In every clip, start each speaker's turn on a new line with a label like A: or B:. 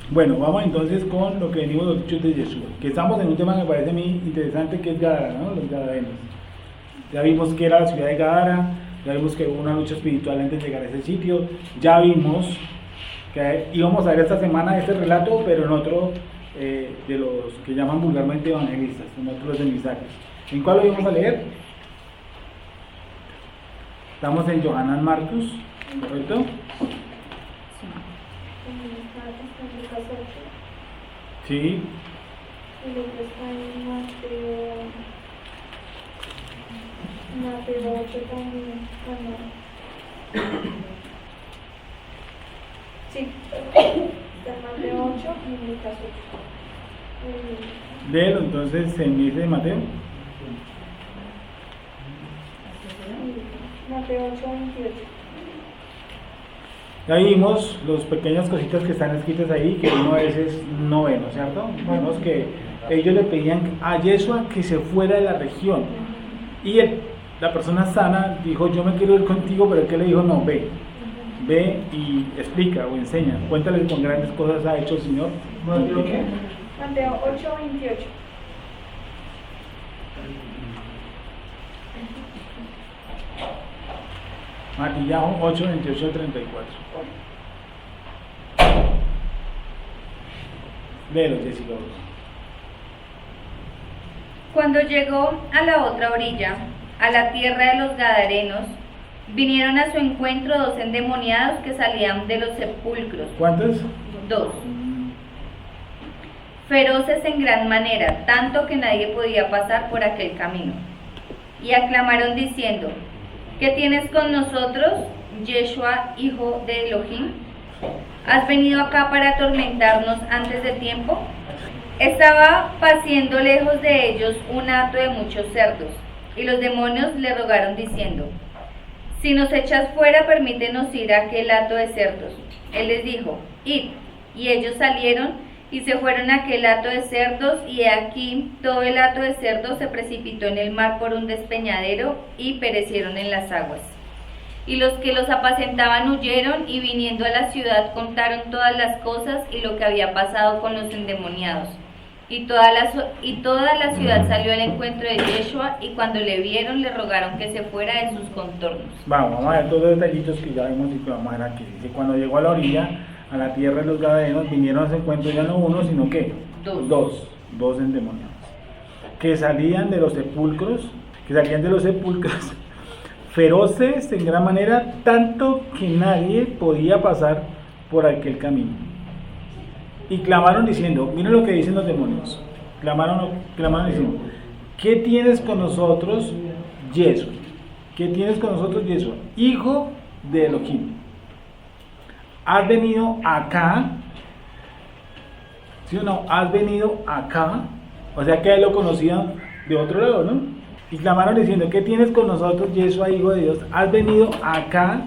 A: Bueno, vamos entonces con lo que venimos los dichos de Jesús, que estamos en un tema que me parece muy interesante, que es Gadara, ¿no? Los Gadarenos. Ya vimos que era la ciudad de Gadara, ya vimos que hubo una lucha espiritual antes de llegar a ese sitio, ya vimos que íbamos a ver esta semana este relato, pero en otro de los que llaman vulgarmente evangelistas, en otros emisarios. ¿En cuál lo íbamos a leer? Estamos en Johanan Marcus, ¿correcto? Sí.
B: Y luego está en Mateo 8 también. Sí, está en Mateo 8 y en Lucas 8.
A: Léelo entonces en ese de Mateo.
B: Mateo 8, 28.
A: Ya vimos las pequeñas cositas que están escritas ahí, que uno a veces no ve, ¿no es cierto? Vemos que ellos le pedían a Yeshua que se fuera de la región. Y la persona sana dijo, yo me quiero ir contigo, pero él le dijo, no, ve y explica o enseña. Cuéntales con grandes cosas ha hecho el Señor.
B: Mateo 8, 28.
A: Mateo 8, 28, 34. Léelo, Jessica.
C: Cuando llegó a la otra orilla, a la tierra de los Gadarenos, vinieron a su encuentro 2 endemoniados que salían de los sepulcros.
A: ¿Cuántos?
C: 2. Feroces en gran manera, tanto que nadie podía pasar por aquel camino. Y aclamaron diciendo, ¿qué tienes con nosotros, Yeshua, hijo de Elohim? ¿Has venido acá para atormentarnos antes de tiempo? Estaba paciendo lejos de ellos un hato de muchos cerdos, y los demonios le rogaron diciendo, si nos echas fuera, permítenos ir a aquel hato de cerdos. Él les dijo, id, y ellos salieron y se fueron a aquel hato de cerdos, y he aquí todo el hato de cerdos se precipitó en el mar por un despeñadero y perecieron en las aguas. Y los que los apacentaban huyeron y viniendo a la ciudad contaron todas las cosas y lo que había pasado con los endemoniados. Y toda la ciudad salió al encuentro de Yeshua, y cuando le vieron le rogaron que se fuera de sus contornos.
A: Vamos a ver todos los detallitos que ya vimos y que vamos a ver aquí. Dice, cuando llegó a la orilla, a la tierra de los Gadarenos, vinieron a ese encuentro ya no uno, sino que dos endemoniados, que salían de los sepulcros, feroces en gran manera, tanto que nadie podía pasar por aquel camino. Y clamaron diciendo, miren lo que dicen los demonios, clamaron diciendo, ¿qué tienes con nosotros, Yeshua? ¿Qué tienes con nosotros, Yeshua? Hijo de Elohim. Has venido acá, ¿sí o no? Has venido acá, o sea que él lo conocían de otro lado, ¿no? Y clamaron diciendo, ¿qué tienes con nosotros, Yeshua, hijo de Dios? Has venido acá,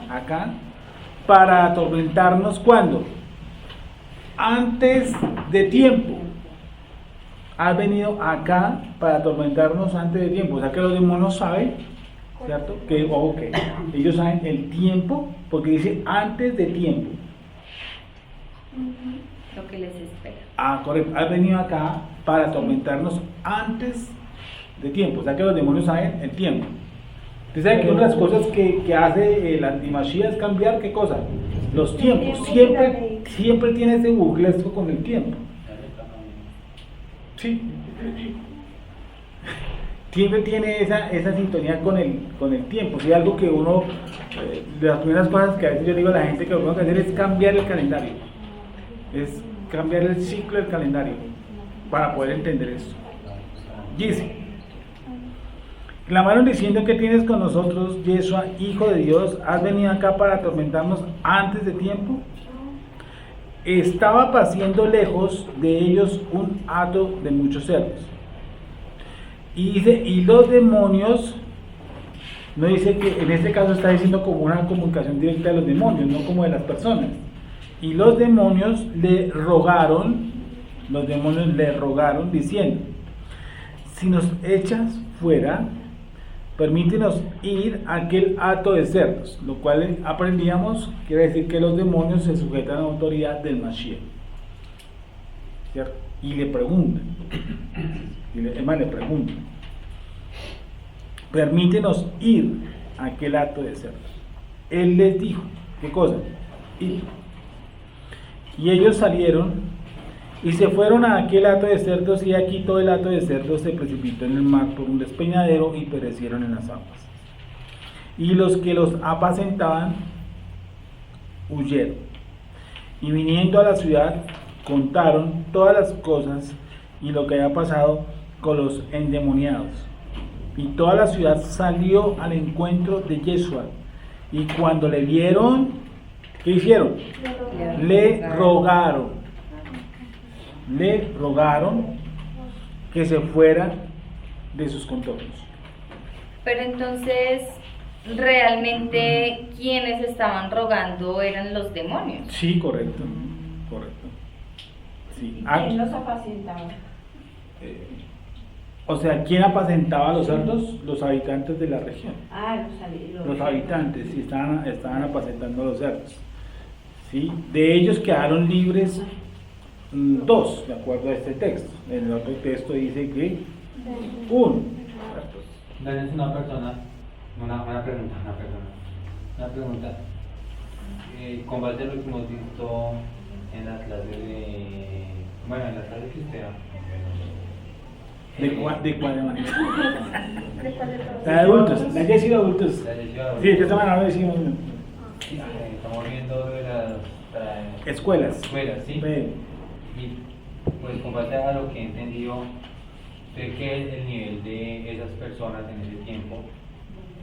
A: para atormentarnos, ¿cuándo? Antes de tiempo. Has venido acá para atormentarnos antes de tiempo. O sea que los demonios saben, ¿cierto? Que ellos saben el tiempo, porque dice antes de tiempo.
C: Lo que les espera.
A: Correcto. Has venido acá para atormentarnos antes de tiempo. O sea que los demonios saben el tiempo. Usted sabe que una de las cosas que hace el antimachía es cambiar, ¿qué cosa? Los tiempos. Siempre tiene ese burlesco con el tiempo. Sí. Siempre tiene esa sintonía con el tiempo. Si algo que uno, de las primeras cosas que a veces yo digo a la gente que lo que tengo que hacer es cambiar el calendario. Es cambiar el ciclo del calendario para poder entender eso. Dice, clamaron diciendo, que tienes con nosotros, Yeshua, hijo de Dios, has venido acá para atormentarnos antes de tiempo. Estaba paciendo lejos de ellos un hato de muchos cerdos. Y dice, y los demonios, no dice que en este caso está diciendo como una comunicación directa de los demonios, no como de las personas. Y los demonios le rogaron diciendo, si nos echas fuera, permítenos ir a aquel hato de cerdos, lo cual aprendíamos, quiere decir que los demonios se sujetan a la autoridad del Mashiach. ¿cierto? Y le preguntan, le preguntan, permítenos ir a aquel hato de cerdos. Él les dijo, ¿qué cosa? Ir. Y ellos salieron y se fueron a aquel hato de cerdos, y aquí todo el hato de cerdos se precipitó en el mar por un despeñadero y perecieron en las aguas. Y los que los apacentaban huyeron, y viniendo a la ciudad contaron todas las cosas y lo que había pasado con los endemoniados. Y toda la ciudad salió al encuentro de Yeshua, y cuando le vieron, ¿qué hicieron? Le rogaron que se fuera de sus contornos.
C: Pero entonces, realmente, quienes estaban rogando eran los demonios.
A: Sí, correcto. Sí.
B: ¿Quién los apacentaba?
A: O sea, ¿quién apacentaba a los cerdos? Los habitantes de la región. Los habitantes, sí, estaban apacentando a los cerdos. ¿Sí? De ellos quedaron libres dos, de acuerdo a este texto. En el otro texto dice que uno.
D: Entonces una pregunta. Con base a lo que hemos visto en la clase cristiana.
A: ¿De cuál manera?
B: ¿De cuál de todos?
A: La de adultos, la que ha sido adultos. Sí, que esta manera decimos.
D: Estamos viendo de las
A: Escuelas.
D: ¿sí? Y pues con base a lo que he entendido, sé que el nivel de esas personas en ese tiempo,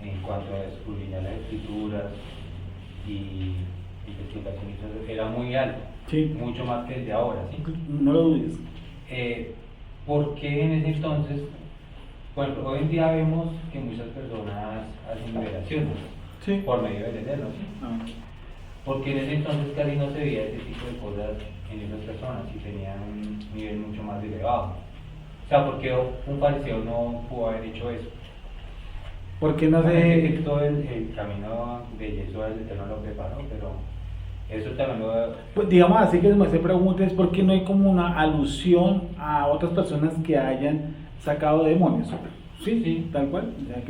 D: en cuanto a escudriñar las escrituras y explicaciones, era muy alto,
A: Sí.
D: mucho más que el de ahora, ¿sí?
A: No lo dudes.
D: ¿Por qué en ese entonces, bueno, hoy en día vemos que muchas personas hacen liberaciones
A: Sí.
D: por medio del Eterno, ¿sí?
A: Ah.
D: Porque en ese entonces casi no se veía ese tipo de cosas en esas personas y tenían un nivel mucho más elevado. O sea, ¿por qué un fariseo no pudo haber hecho eso?
A: Porque no
D: Sé
A: sé.
D: que todo el camino de Yeshua el Eterno lo preparó, pero eso también lo...
A: Pues digamos así que se me hace preguntas, ¿por qué no hay como una alusión a otras personas que hayan sacado demonios? Sí, tal cual. O sea,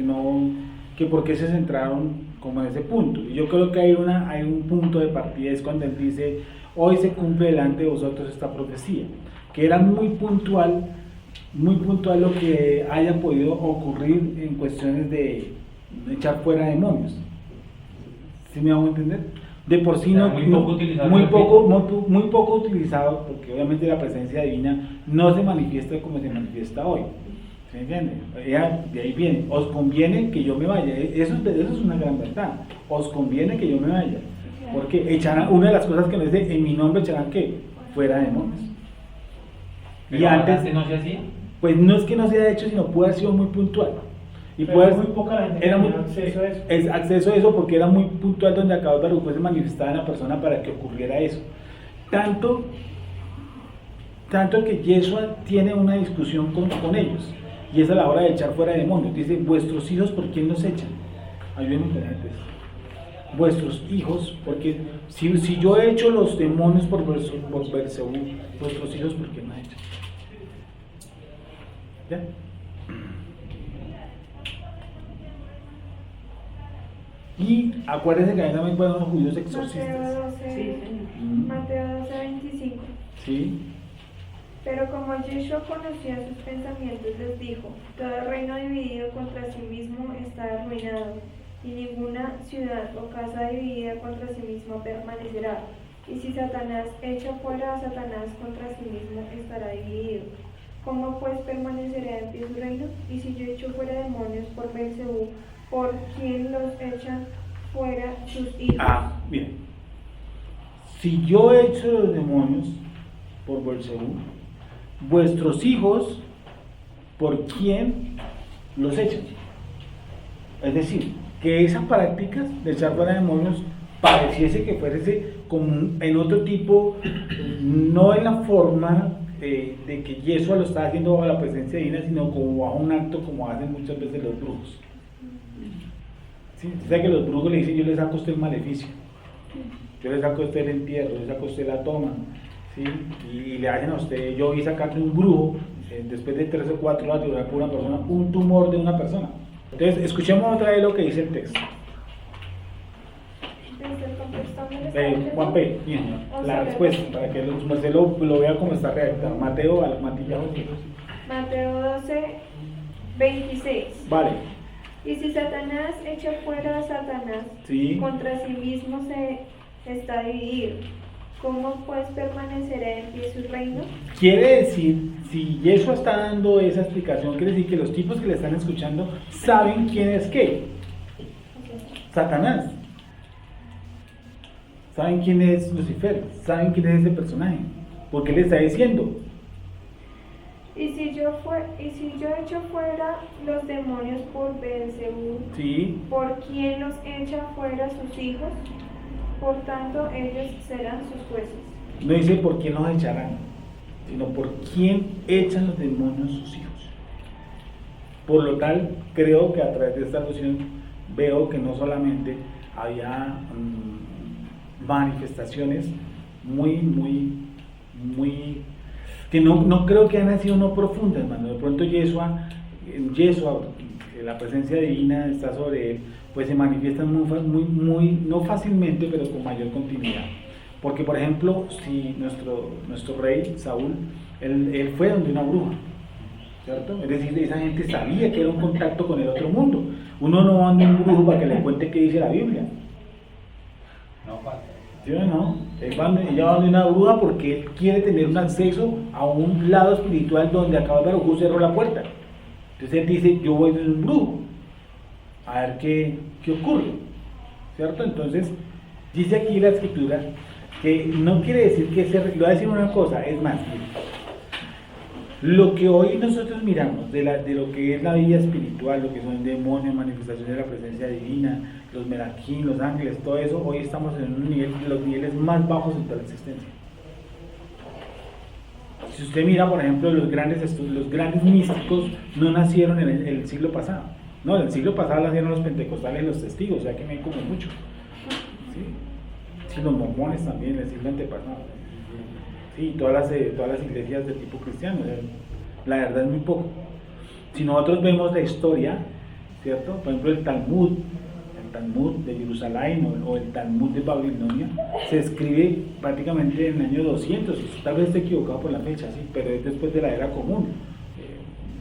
A: que por qué se centraron como en ese punto. Y yo creo que hay un punto de partida, es cuando él dice, hoy se cumple delante de vosotros esta profecía, que era muy puntual lo que haya podido ocurrir en cuestiones de echar fuera demonios. ¿Sí me hago entender? De por sí
D: muy poco utilizado.
A: muy poco utilizado, porque obviamente la presencia divina no se manifiesta como se manifiesta hoy. ¿Se entiende? De ahí viene, os conviene que yo me vaya. Eso es una gran verdad. Os conviene que yo me vaya. Porque echarán, una de las cosas que nos dice, en mi nombre echarán ¿qué? Fuera demonios.
D: Pero
A: Y antes
D: no se hacía.
A: pues no es que no se haya hecho, sino puede haber sido muy puntual. Y
E: Pero
A: puede
E: muy poca la gente
A: era
E: que
A: muy,
E: tenía acceso a eso.
A: Es acceso a eso porque era muy puntual donde acabó de se manifestaba en la persona para que ocurriera eso. Tanto que Yeshua tiene una discusión con ellos, y es a la hora de echar fuera demonios. Dice, vuestros hijos, ¿por quién los echan? Ayúdenme a entender esto. Vuestros hijos, porque si yo he hecho los demonios por Beelzebú, vuestros hijos, ¿por qué no echan? ¿Ya? Y acuérdense que ahí también fueron los judíos exorcistas.
B: Mateo 12:25.
A: ¿Sí?
B: Pero como Yeshua conocía sus pensamientos, les dijo, todo reino dividido contra sí mismo está arruinado, y ninguna ciudad o casa dividida contra sí misma permanecerá. Y si Satanás echa fuera a Satanás contra sí mismo, estará dividido. ¿Cómo pues permanecerá en pie su reino? Y si yo echo fuera demonios por Beelzebú, ¿por quién los echan fuera sus hijos?
A: Bien. Si yo he hecho los demonios por Beelzebú, vuestros hijos, ¿por quién los echan? Es decir, que esas prácticas de echar fuera demonios pareciese que fuese como en otro tipo, no en la forma de que Yeshua lo está haciendo bajo la presencia divina, sino como bajo un acto como hacen muchas veces los brujos. ¿Sí? O sea que los brujos le dicen, yo le saco a usted el maleficio, yo le saco a usted el entierro, yo le saco a usted la toma, ¿sí? Y le hacen a usted, yo vi sacarle un brujo, después de 3 o 4 horas de durar por una persona, un tumor de una persona. Entonces, escuchemos otra vez lo que dice el texto.
B: Desde el contexto donde le está
A: Juan P., la respuesta, para que Marcelo lo vea como está redactado. Mateo
B: 12, 26.
A: Vale.
B: Y si Satanás echa fuera a Satanás,
A: Sí.
B: contra sí mismo se está dividido. ¿Cómo pues permanecerá en pie su reino?
A: Quiere decir, si Yeshua está dando esa explicación, quiere decir que los tipos que le están escuchando saben quién es qué. Satanás. Saben quién es Lucifer, saben quién es ese personaje. Porque le está diciendo,
B: Y si yo echo fuera los demonios por Beelzebú,
A: sí,
B: ¿por quién los echa fuera sus hijos? Por tanto, ellos serán sus jueces.
A: no dice por quién los echarán, sino por quién echan los demonios sus hijos. Por lo tal, creo que a través de esta alusión veo que no solamente había manifestaciones muy, que no creo que hayan sido no profundas, hermano. De pronto Yeshua, la presencia divina está sobre él, pues se manifiesta muy, no fácilmente, pero con mayor continuidad. Porque, por ejemplo, si nuestro rey Saúl, él fue donde una bruja, ¿cierto? Es decir, esa gente sabía que era un contacto con el otro mundo. Uno no va donde un brujo para que le cuente qué dice la Biblia.
D: No falta.
A: ¿Sí o no? Ella va donde una bruja porque él quiere tener un acceso a un lado espiritual donde acaba de Baruj cerró la puerta. Entonces él dice, yo voy donde un brujo a ver qué ocurre, ¿cierto? Entonces dice aquí la escritura que no quiere decir que le voy a decir una cosa, es más, lo que hoy nosotros miramos de lo que es la vida espiritual, lo que son demonios, manifestaciones de la presencia divina, los meraquín, los ángeles, todo eso, hoy estamos en un nivel, los niveles más bajos de toda la existencia. Si usted mira, por ejemplo, los grandes místicos no nacieron en el siglo pasado. No, en el siglo pasado nacieron los pentecostales y los testigos, o sea que me como mucho. Sí, los mormones también, el siglo antepasado. Sí, todas las iglesias de tipo cristiano, la verdad es muy poco. Si nosotros vemos la historia, ¿cierto? Por ejemplo, el Talmud de Jerusalén o el Talmud de Babilonia se escribe prácticamente en el año 200, tal vez esté equivocado por la fecha, sí, pero es después de la era común,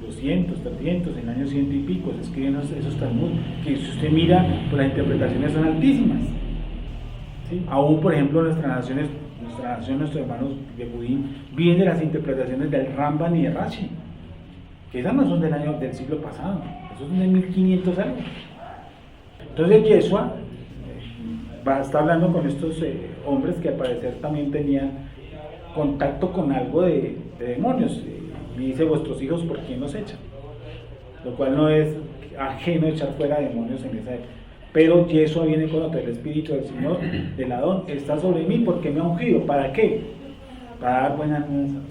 A: 200, 300, en el año 100 y pico se escriben esos Talmud, que si usted mira, pues las interpretaciones son altísimas, ¿sí? Aún por ejemplo nuestra nación, nuestros hermanos de Judí vienen de las interpretaciones del Ramban y de Rashi, que esas no son del siglo pasado, esos son de 1500 años. Entonces Yeshua está hablando con estos hombres que al parecer también tenían contacto con algo de demonios, y dice, vuestros hijos, ¿por quién los echan? Lo cual no es ajeno echar fuera demonios en esa época. Pero Yeshua viene con otro, el Espíritu del Señor, del Adón, está sobre mí porque me ha ungido. ¿Para qué? Para dar buenas nuevas.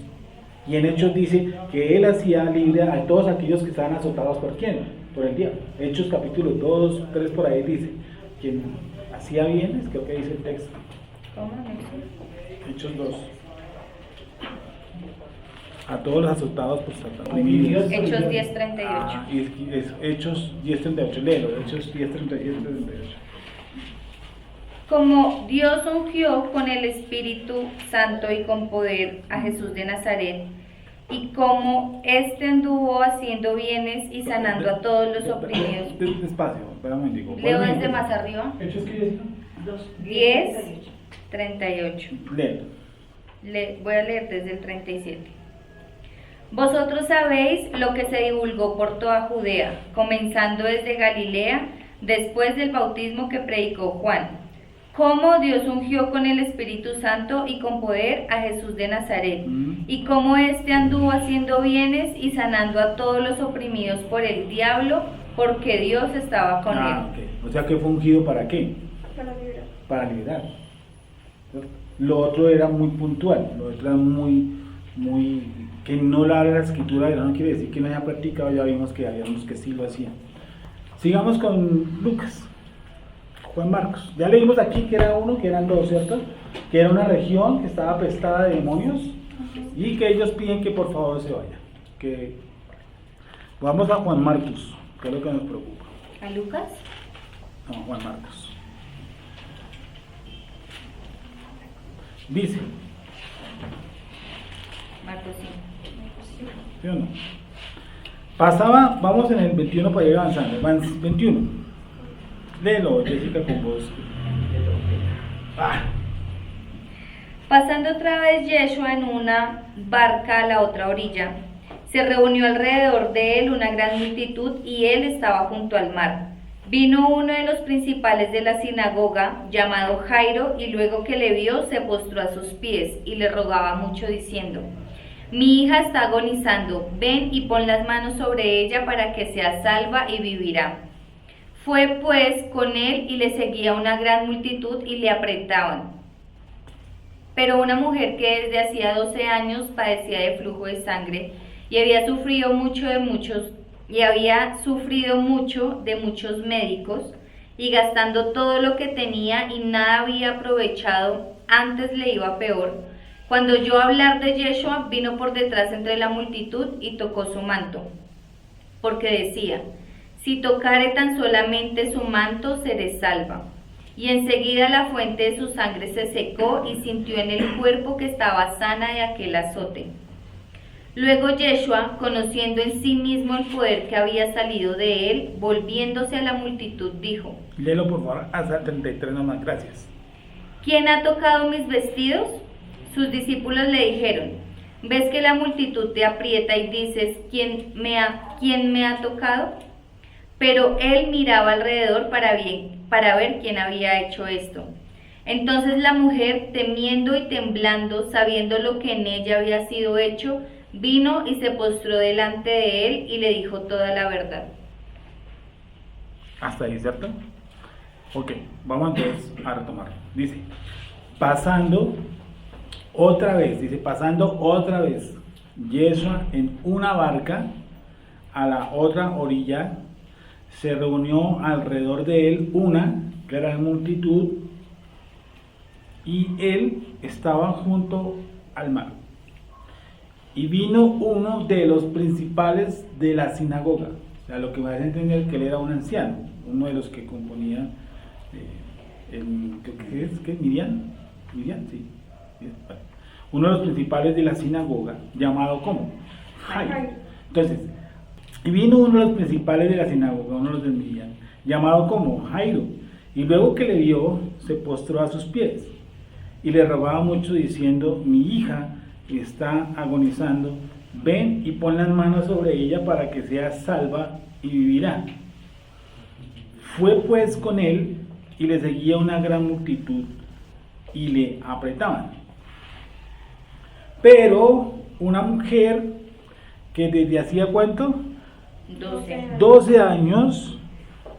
A: Y en Hechos dice que Él hacía libre a todos aquellos que estaban azotados por quién, por el diablo. Hechos capítulo 2, 3 por ahí dice, quien hacía bienes, creo que dice el texto.
C: ¿Cómo?
A: Hechos 2. A todos los azotados por Satanás.
C: Hechos 10:38.
A: Y es Hechos 10:38, léelo, Hechos 10:37, 38.
C: Como Dios ungió con el Espíritu Santo y con poder a Jesús de Nazaret, y como éste anduvo haciendo bienes y sanando a todos los oprimidos.
A: Despacio, espera un momentico.
C: Leo desde más arriba.
A: ¿Hechos qué dice?
C: 10:38.
A: Léelo.
C: Voy a leer desde el 37. Vosotros sabéis lo que se divulgó por toda Judea, comenzando desde Galilea, después del bautismo que predicó Juan, cómo Dios ungió con el Espíritu Santo y con poder a Jesús de Nazaret, y cómo éste anduvo haciendo bienes y sanando a todos los oprimidos por el diablo, porque Dios estaba con él.
A: Okay. O sea que fue ungido ¿para qué?
B: Para liberar.
A: Para liberar. Lo otro era muy puntual, lo otro era muy que no lo habla la escritura, no quiere decir que no haya practicado, ya vimos que sí lo hacía. Sigamos con Lucas, Juan Marcos. Ya leímos aquí que era uno, que eran dos, ¿cierto? que era una región que estaba apestada de demonios y que ellos piden que por favor se vaya. Que vamos a Juan Marcos, que es lo que nos preocupa.
C: ¿A Lucas?
A: No, Juan Marcos. Dice,
C: Marcos sí.
A: ¿sí o no? Pasaba, vamos en el 21 para ir avanzando. 21. Léelo, Jessica, con voz.
C: Pasando otra vez Yeshua en una barca a la otra orilla, se reunió alrededor de él una gran multitud y él estaba junto al mar. Vino uno de los principales de la sinagoga, llamado Jairo, y luego que le vio se postró a sus pies y le rogaba mucho diciendo: Mi hija está agonizando, ven y pon las manos sobre ella para que sea salva y vivirá. Fue pues con él y le seguía una gran multitud y le apretaban. Pero una mujer que desde hacía 12 años padecía de flujo de sangre y había sufrido mucho de muchos médicos, y gastando todo lo que tenía y nada había aprovechado, antes le iba peor, cuando oyó hablar de Yeshua, vino por detrás entre la multitud y tocó su manto, porque decía: si tocare tan solamente su manto, seré salva. Y enseguida la fuente de su sangre se secó y sintió en el cuerpo que estaba sana de aquel azote. Luego Yeshua, conociendo en sí mismo el poder que había salido de él, volviéndose a la multitud, dijo:
A: Léelo por favor, hasta 33 nomás, gracias.
C: ¿Quién ha tocado mis vestidos? Sus discípulos le dijeron: ¿ves que la multitud te aprieta y dices, ¿quién me ha tocado? Pero él miraba alrededor para ver quién había hecho esto. Entonces la mujer, temiendo y temblando, sabiendo lo que en ella había sido hecho, vino y se postró delante de él y le dijo toda la verdad.
A: Hasta ahí, ¿cierto? Ok, vamos entonces a retomar. Dice, pasando otra vez, Yeshua en una barca a la otra orilla, se reunió alrededor de él una gran multitud y él estaba junto al mar. Y vino uno de los principales de la sinagoga, o sea, lo que vas a entender que él era un anciano, uno de los que componía Miriam, sí. Uno de los principales de la sinagoga, llamado ¿cómo? Jairo. Entonces, y vino uno de los principales de la sinagoga, uno de los de Miriam, llamado como Jairo, y luego que le vio, se postró a sus pies, y le rogaba mucho diciendo: mi hija está agonizando, ven y pon las manos sobre ella para que sea salva y vivirá. Fue pues con él, y le seguía una gran multitud, y le apretaban. Pero una mujer que desde hacía ¿cuánto? 12 años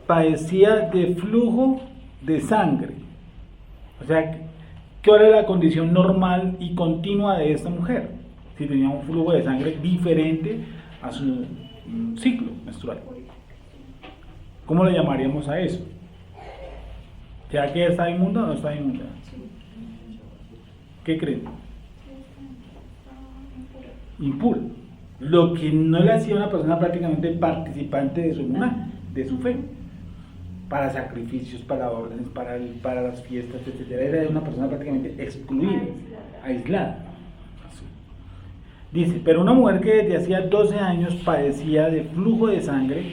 A: padecía de flujo de sangre. O sea, ¿qué era la condición normal y continua de esta mujer? Si tenía un flujo de sangre diferente a su ciclo menstrual. ¿Cómo le llamaríamos a eso? ¿Ya que está inmunda o no está inmunda? ¿Qué creen? Impuro. Lo que no le hacía a una persona prácticamente participante de su emuná, de su fe, para sacrificios, para órdenes, para las fiestas, etc. Era una persona prácticamente excluida, aislada. Dice, pero una mujer que desde hacía 12 años padecía de flujo de sangre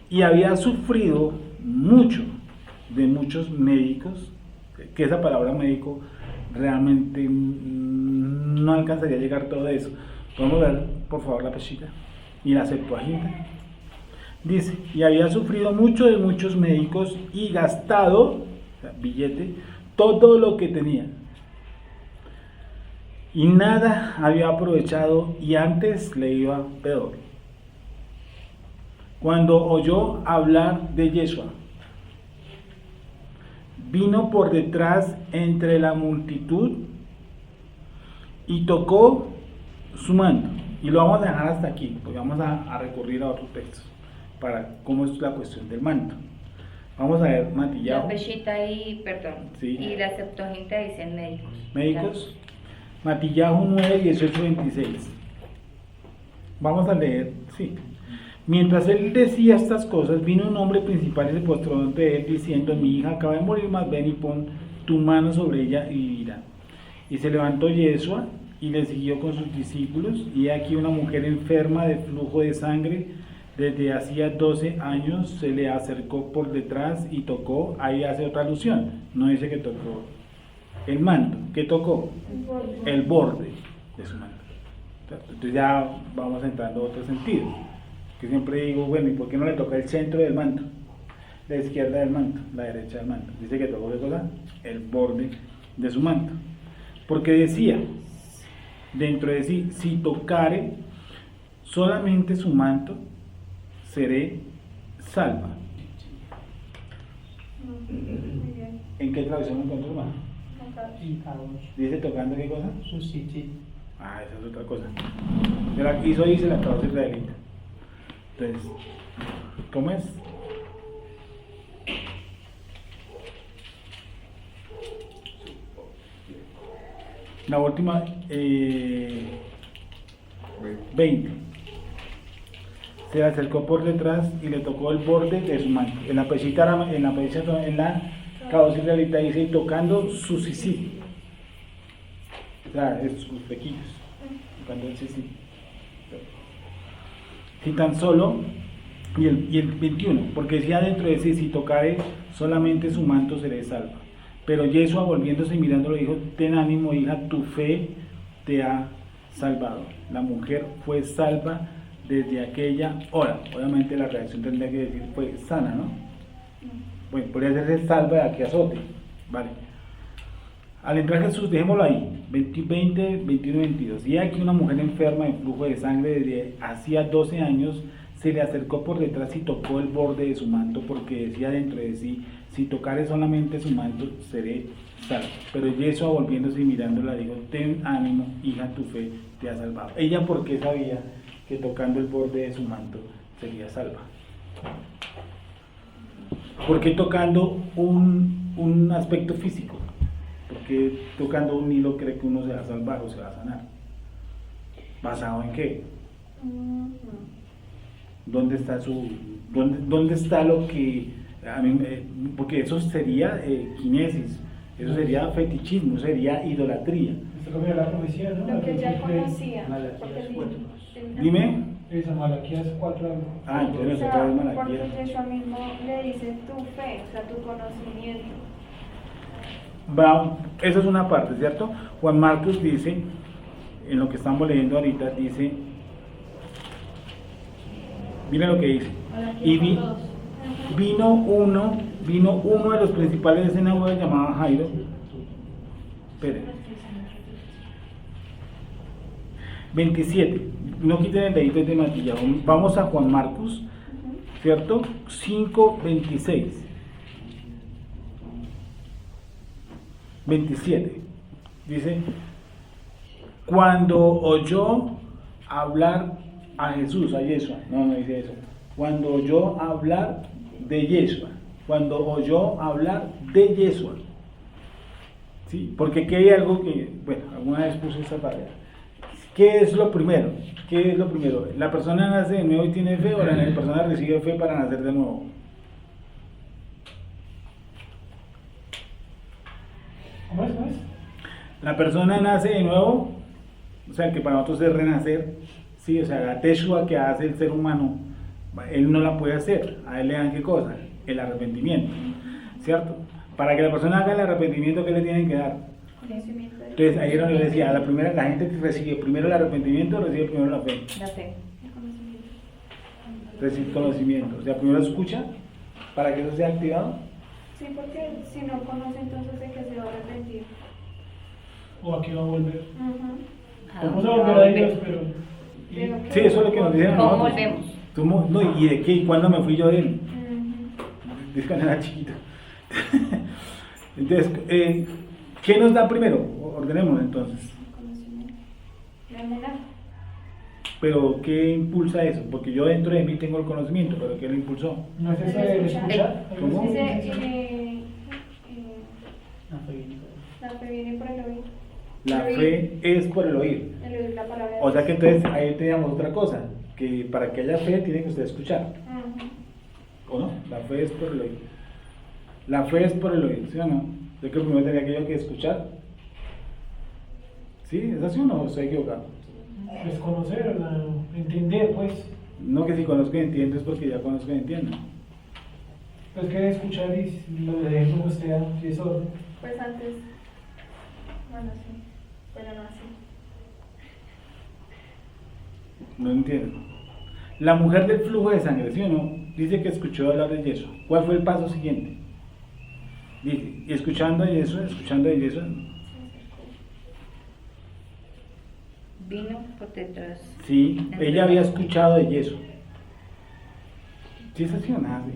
A: y había sufrido mucho de muchos médicos, que esa palabra médico realmente no alcanzaría a llegar todo eso. Podemos ver por favor la pechita y la Septuaginta. Dice, y había sufrido mucho de muchos médicos y gastado, o sea, billete, todo lo que tenía, y nada había aprovechado, y antes le iba peor. Cuando oyó hablar de Yeshua, vino por detrás entre la multitud y tocó su manto. Y lo vamos a dejar hasta aquí, porque vamos a recurrir a otros textos para cómo es la cuestión del manto. Vamos a ver
C: La
A: Matillahu.
C: Peshita y, perdón,
A: Sí.
C: y la Septuaginta dicen médicos.
A: Médicos. Matillahu 9, 18, 26. Vamos a leer, sí. Mientras él decía estas cosas, vino un hombre principal y se postró ante él diciendo: mi hija acaba de morir, mas ven y pon tu mano sobre ella y vivirá. Y se levantó Yeshua y le siguió con sus discípulos, y aquí una mujer enferma de flujo de sangre desde hacía 12 años se le acercó por detrás y tocó. Ahí hace otra alusión, no dice que tocó el manto, ¿qué tocó? El borde de su manto. Entonces ya vamos entrando a otro sentido, que siempre digo, bueno, ¿y por qué no le toca el centro del manto? La izquierda del manto, la derecha del manto. Dice que tocó, ¿qué cosa? El borde de su manto. Porque decía dentro de sí: si tocare solamente su manto, seré salva.
B: Muy bien.
A: ¿En qué traducción lo encontró, hermano? Dice tocando, ¿qué cosa? Ah, esa es otra cosa. Pero aquí eso dice la traducción israelita. Entonces, ¿cómo es? La última, 20. Se le acercó por detrás y le tocó el borde de su manto. En la traducción israelita dice: y tocando su sisí. O sea, sus pequeños. Tocando el sisí. Si tan solo, y el 21, porque decía dentro de sí: si tocare solamente su manto, seré salva. Pero Yeshua, volviéndose y mirándolo, dijo: ten ánimo, hija, tu fe te ha salvado. La mujer fue salva desde aquella hora. Obviamente la reacción tendría que decir fue sana, ¿no? Bueno, podría ser salva de aquí azote, ¿vale? Al entrar Jesús, dejémoslo ahí, 20, 21, 22. Y aquí una mujer enferma de flujo de sangre desde hacía 12 años se le acercó por detrás y tocó el borde de su manto, porque decía dentro de sí: si tocare solamente su manto, seré salvo. Pero Yeshua, volviéndose y mirándola, dijo: ten ánimo, hija, tu fe te ha salvado. Ella, porque sabía que tocando el borde de su manto sería salva. ¿Por qué tocando un aspecto físico? Porque tocando un hilo cree que uno se va a salvar o se va a sanar. ¿Basado en qué? ¿Dónde está lo que a mí, porque eso sería quinesis, eso sería fetichismo, sería idolatría?
E: Esto es la profecía, ¿no?
B: Lo que ya conocía.
E: Malaquías 4.
A: Dime.
E: Esa Malaquías 4.
A: Ah,
B: O
A: entonces
B: sea,
A: otra vez
B: porque
A: Malaquías.
B: Yeshua mismo le dice tu fe, o sea, tu conocimiento.
A: Eso es una parte, ¿cierto? Juan Marcos dice, en lo que estamos leyendo ahorita, dice, miren lo que dice: y vino uno de los principales de sinagoga llamado Jairo. Esperen. 27, no quiten el dedito de Matillahu. Vamos a Juan Marcos, ¿cierto? 5, 26. 27, dice: cuando oyó hablar a Jesús, a Yeshua, no dice eso, cuando oyó hablar de Yeshua, cuando oyó hablar de Yeshua, ¿sí? Porque aquí hay algo que, bueno, alguna vez puse esa tarea. ¿Qué es lo primero? ¿Qué es lo primero? ¿La persona nace de nuevo y tiene fe, o la persona recibe fe para nacer de nuevo?
E: ¿Cómo es?
A: La persona nace de nuevo, o sea, que para nosotros es renacer, sí, o sea, la teshua que hace el ser humano, él no la puede hacer. A él le dan, ¿qué cosa? El arrepentimiento, ¿cierto? Para que la persona haga el arrepentimiento, ¿qué le tienen que dar?
B: Conocimiento de
A: Entonces ahí era donde yo decía: la gente que recibe primero el arrepentimiento, recibe primero la fe,
C: La fe.
B: conocimiento.
A: recibe conocimiento. O sea, primero escucha para que eso sea activado.
B: Sí, porque si no conoce, entonces de que se va a arrepentir.
E: ¿O aquí va a volver?
C: ¿A
E: Vamos
C: dónde
E: a
C: va
E: volver
C: a
E: a
C: volver?
E: Dios, pero.
A: Sí, eso es lo que nos dicen a
C: ¿Cómo
A: nosotros.
C: volvemos?
A: No, ¿y de qué? ¿Y cuándo me fui yo de él?
B: Ujú.
A: Dice cuando era chiquito. Entonces, ¿qué nos da primero? Ordenemos entonces.
B: Conocimiento. La emuná.
A: Pero ¿qué impulsa eso? Porque yo dentro de mí tengo el conocimiento, pero ¿qué lo impulsó?
E: ¿No es eso de escuchar?
A: ¿Cómo?
B: Dice, la fe viene por el oír.
A: La fe es por el oír.
B: El oír la palabra de
A: O sea
B: Dios.
A: que entonces ahí teníamos otra cosa, que para que haya fe tiene que usted escuchar,
B: Ujú.
A: ¿o no? La fe es por el oír. La fe es por el oír, ¿sí o no? Yo creo que primero tenía que yo que escuchar. ¿Sí? ¿Es así o no? Estoy equivocado.
E: Es conocer, entender, pues.
A: No que si conozco y entiendo es porque ya conozco y entiendo.
E: Pues que escuchar y lo de como usted, si es orden.
B: Pues antes, bueno, sí, pero no así.
A: No entiendo. La mujer del flujo de sangre, ¿sí o no? Dice que escuchó hablar de Yeshua. ¿Cuál fue el paso siguiente? Dice, y escuchando de Yeshua,
C: Vino por detrás.
A: sí, ella había escuchado de Yeshua. ¿Sí es así o nada así?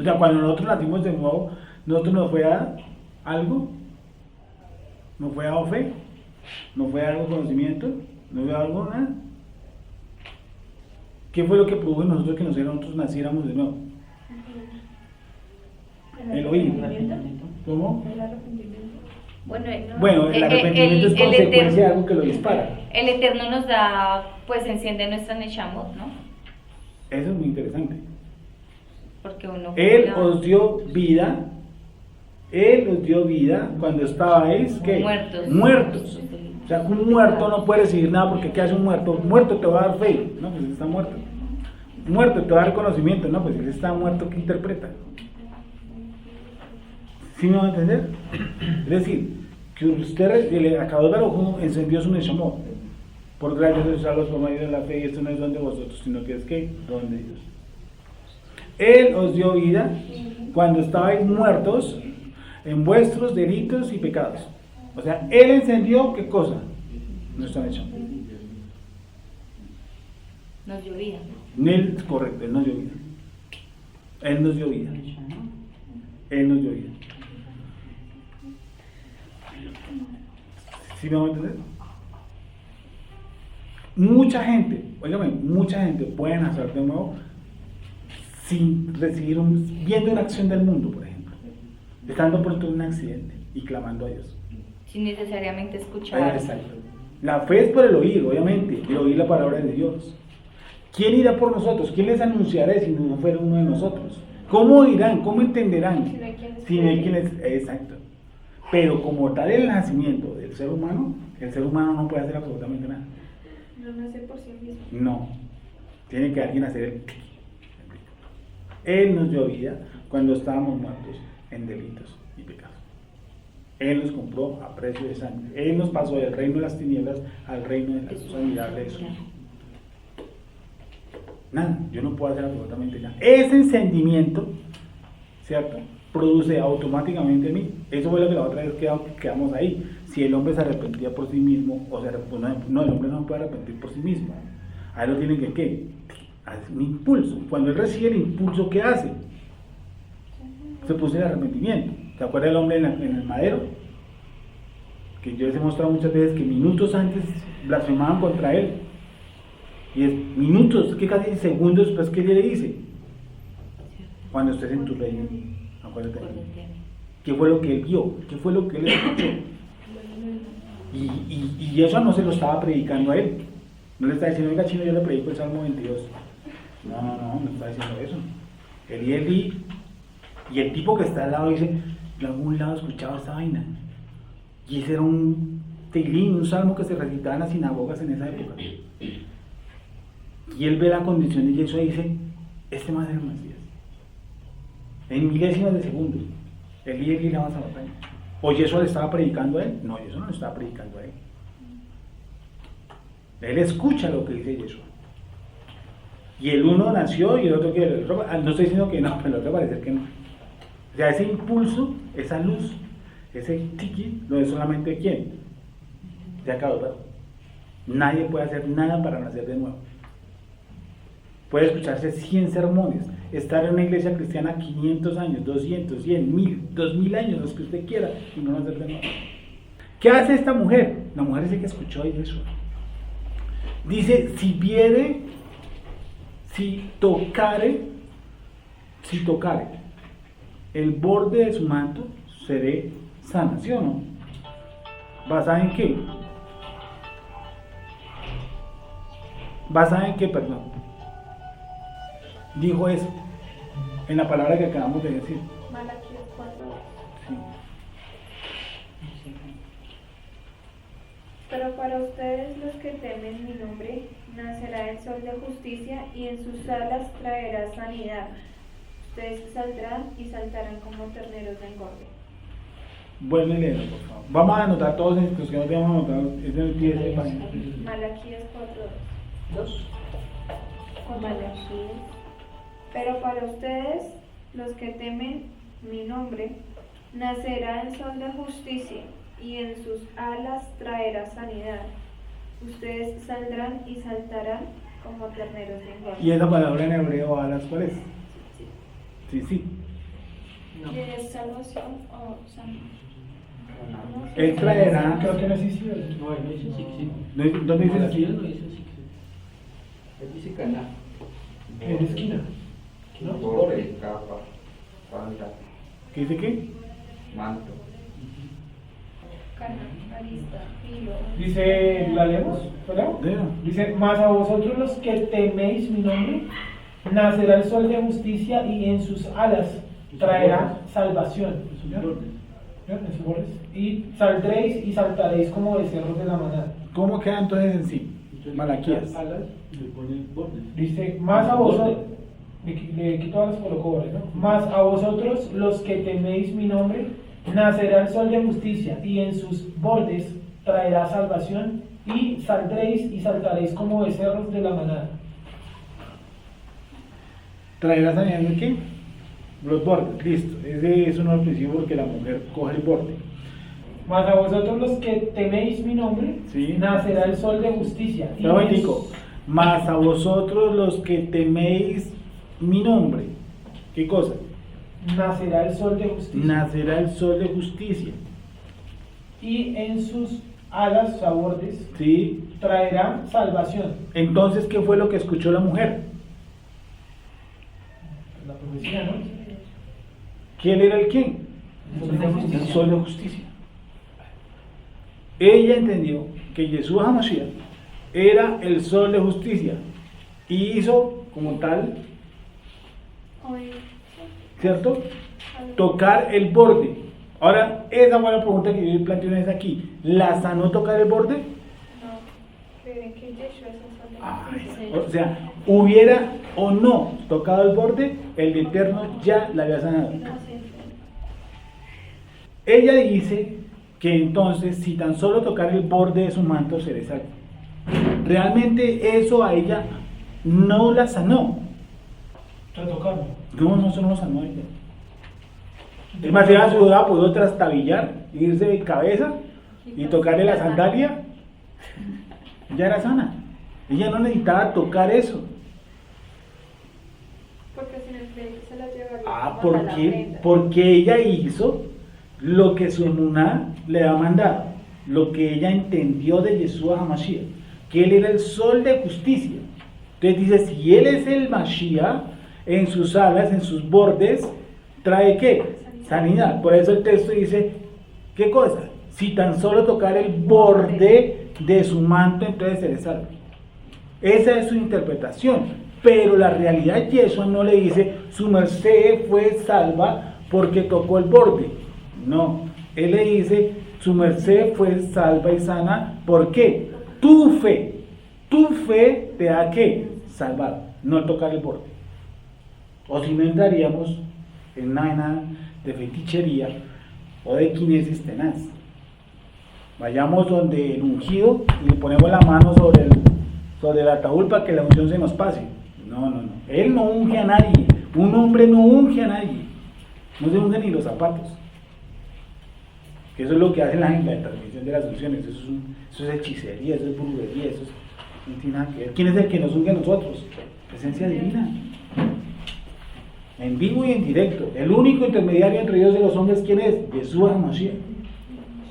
A: O sea, cuando nosotros nacimos de nuevo, nosotros nos fue a algo, nos fue a fe, nos fue a algo conocimiento, nos fue a algo nada. ¿Qué fue lo que produjo en nosotros que nosotros naciéramos de nuevo? El oír. ¿Cómo?
B: El arrepentimiento.
A: Bueno, el arrepentimiento es consecuencia de algo que lo dispara.
C: El Eterno nos da, pues enciende nuestra Neshamot, ¿no?
A: Eso es muy interesante.
C: Porque uno...
A: Él os dio vida. Él os dio vida cuando estabais ¿qué?
C: Muertos.
A: Muertos. O sea, un muerto no puede recibir nada porque ¿qué hace un muerto? Un muerto te va a dar fe. No, pues está muerto. Muerto te va a dar conocimiento. No, pues si está muerto, ¿qué interpreta? ¿Sí me va a entender? Es decir, que usted, el Akadosh Baruj Hu encendió su Neshamot. Por gracia de salvos por medio de la fe, y esto no es don de vosotros, sino que es que don de Dios. Él os dio vida cuando estabais muertos en vuestros delitos y pecados. O sea, Él encendió, ¿qué cosa? Nuestra Neshamot.
C: Nos dio vida.
A: Él, correcto, Él nos dio vida. Él nos dio vida. Él nos dio vida. ¿Sí me van a entender? Mucha gente, óigame, mucha gente puede nacer de nuevo sin recibir viendo una acción del mundo, por ejemplo, estando por un accidente y clamando a Dios.
C: Sin necesariamente escuchar.
A: Exacto. La fe es por el oír, obviamente, el oír la palabra de Dios. ¿Quién irá por nosotros? ¿Quién les anunciará si no fuera uno de nosotros? ¿Cómo oirán? ¿Cómo entenderán? Si no hay quienes. Exacto. Pero como tal el nacimiento del ser humano, el ser humano no puede hacer absolutamente nada.
B: No nace por sí mismo.
A: No. Tiene que alguien hacer el... Él nos dio vida cuando estábamos muertos en delitos y pecados. Él nos compró a precio de sangre. Él nos pasó del reino de las tinieblas al reino de la luz admirable de su Hijo. Nada, yo no puedo hacer absolutamente nada. Ese encendimiento, ¿cierto?, produce automáticamente en mí. Eso fue lo que la otra vez quedamos ahí. Si el hombre se arrepentía por sí mismo, o sea, no, el hombre no puede arrepentir por sí mismo. A él lo tienen que, ¿qué? Hace un impulso. Cuando él recibe el impulso, ¿qué hace? Se puso el arrepentimiento. ¿Se acuerda el hombre en el madero? Que yo les he mostrado muchas veces que minutos antes blasfemaban contra él. Y es minutos, que casi segundos después que le dice: cuando estés en tu reino, acuérdate de mí. ¿Qué fue lo que él vio? ¿Qué fue lo que él escuchó? Y eso no se lo estaba predicando a él. No le está diciendo: oiga, chino, yo le predico el Salmo 22. No está diciendo eso. Y el tipo que está al lado dice: de algún lado escuchaba esta vaina. Y ese era un teilín, un salmo que se recitaba en las sinagogas en esa época. Y él ve la condición y eso dice: este más es el Mesías. En milésimas de segundo, Elí la vas a batalla. ¿O Yeshua le estaba predicando a él? No, Yeshua no le estaba predicando a él. Él escucha lo que dice Yeshua. Y el uno nació y el otro quiere. No estoy diciendo que no, pero el otro parece que no. O sea, ese impulso, esa luz, ese tiki, no es solamente quién. Ya acabó. Nadie puede hacer nada para nacer de nuevo. Puede escucharse 100 sermones, estar en una iglesia cristiana 500 años, 200, 100, 1000, 2000 años, los que usted quiera, y no nacer de nuevo. ¿Qué hace esta mujer? La mujer dice que escuchó a Yeshua. Dice, si tocare el borde de su manto, seré sana, ¿sí o no? ¿Basada en qué? ¿Basada en qué, perdón? Dijo eso, en la palabra que acabamos de decir.
B: Malaquías 4.
A: Sí.
B: Pero para ustedes los que temen mi nombre, nacerá el sol de justicia y en sus alas traerá sanidad. Ustedes saldrán y saltarán como terneros de engorde.
A: Vuelve a leerlo, por favor. Vamos a anotar todos los que no tenemos anotados. Es el 10 de página.
B: Malaquías 4:2.
F: 2.
B: Malaquías. Pero para ustedes, los que temen mi nombre, nacerá el sol de justicia y en sus alas traerá sanidad. Ustedes saldrán y saltarán como terneros de engorde.
A: Y esa palabra en hebreo, alas, ¿cuál es? Sí.
F: Que es salvación o sanidad.
A: Él traerá.
E: Creo que no existe.
G: No, él no dice sí, sí.
A: ¿Dónde dice
G: Aquí
A: así?
G: él no dice sí, sí. Él dice caná.
E: En esquina.
G: ¿No?
D: Borde, capa, falda,
A: ¿Qué dice qué?
D: manto.
C: Cana, arista, filo.
E: Dice, ¿la leemos? ¿Verdad?
A: Lea.
E: Dice, mas a vosotros los que teméis mi nombre, nacerá el sol de justicia y en sus alas traerá salvación. ¿Ya? En sus bordes. Y saldréis y saltaréis como becerros de la manada.
A: ¿Cómo queda entonces en sí? Malaquías.
G: Alas, le pone borde.
E: Dice, más a vosotros, le quito alas, colocó bordes, ¿no? Más a vosotros los que teméis mi nombre, nacerá el sol de justicia y en sus bordes traerá salvación y saldréis y saltaréis como becerros de la manada.
A: ¿Traerá sanidad de qué? Los bordes, listo. Ese es uno del principio porque la mujer coge el borde.
E: Mas a vosotros los que teméis mi nombre,
A: Sí.
E: nacerá el sol de justicia. y
A: Pero
E: en
A: digo, mas a vosotros los que teméis mi nombre, ¿qué cosa?
E: nacerá el sol de justicia.
A: Nacerá el sol de justicia.
E: Y en sus alas, o sea, bordes,
A: ¿Sí?
E: traerá salvación.
A: Entonces, ¿qué fue lo que escuchó la mujer?
E: La profecía, ¿no?
A: ¿Quién era el quién?
E: El sol de justicia.
A: El sol de justicia. Ella entendió que Jesús HaMashiach era el sol de justicia y hizo como tal,
B: Hoy,
A: ¿cierto? Tocar el borde. Ahora, esa fue la pregunta que yo planteé una vez aquí. ¿La sanó tocar el borde?
B: no, creen que Yeshua es el sol de
A: Ay,
B: justicia.
A: o sea, hubiera o no tocado el borde, el Eterno ya la había sanado.
B: No, sí.
A: Ella dice que entonces, si tan solo tocar el borde de su manto, seré salvo. Realmente eso a ella no la sanó.
E: Retocarlo.
A: No, eso no lo sanó a ella. Es más, ella a su edad pudo trastabillar, irse de cabeza y tocarle la sandalia. Ya era sana. Ella no necesitaba tocar eso.
B: Porque sin el frente se la llevaría.
A: Ah,
B: como hasta
A: ¿por
B: la
A: qué?
B: prenda.
A: Porque ella hizo lo que su emuná le ha mandado, lo que ella entendió de Yeshua HaMashiach, que él era el sol de justicia. Entonces dice, si él es el Mashiach, en sus alas, en sus bordes, ¿trae qué? Sanidad. Por eso el texto dice, ¿qué cosa? Si tan solo tocar el borde de su manto, entonces seré salvo. Esa es su interpretación. Pero la realidad, Yeshua no le dice, su merced fue salva porque tocó el borde. No, él le dice, su merced fue salva y sana. ¿Por qué? Tu fe te da que salvar, no tocar el borde. O si no entraríamos en una vaina de fetichería o de kinesis tenaz. Vayamos donde el ungido y le ponemos la mano sobre el ataúd para que la unción se nos pase. No. Él no unge a nadie. Un hombre no unge a nadie. No se unge ni los zapatos. Que eso es lo que hacen la gente, la transmisión de las unciones. Eso es hechicería, eso es brujería, eso no tiene nada que ver. ¿Quién es el que nos unge a nosotros? Presencia divina. En vivo y en directo. El único intermediario entre Dios y los hombres, ¿quién es? Yeshua HaMashiach.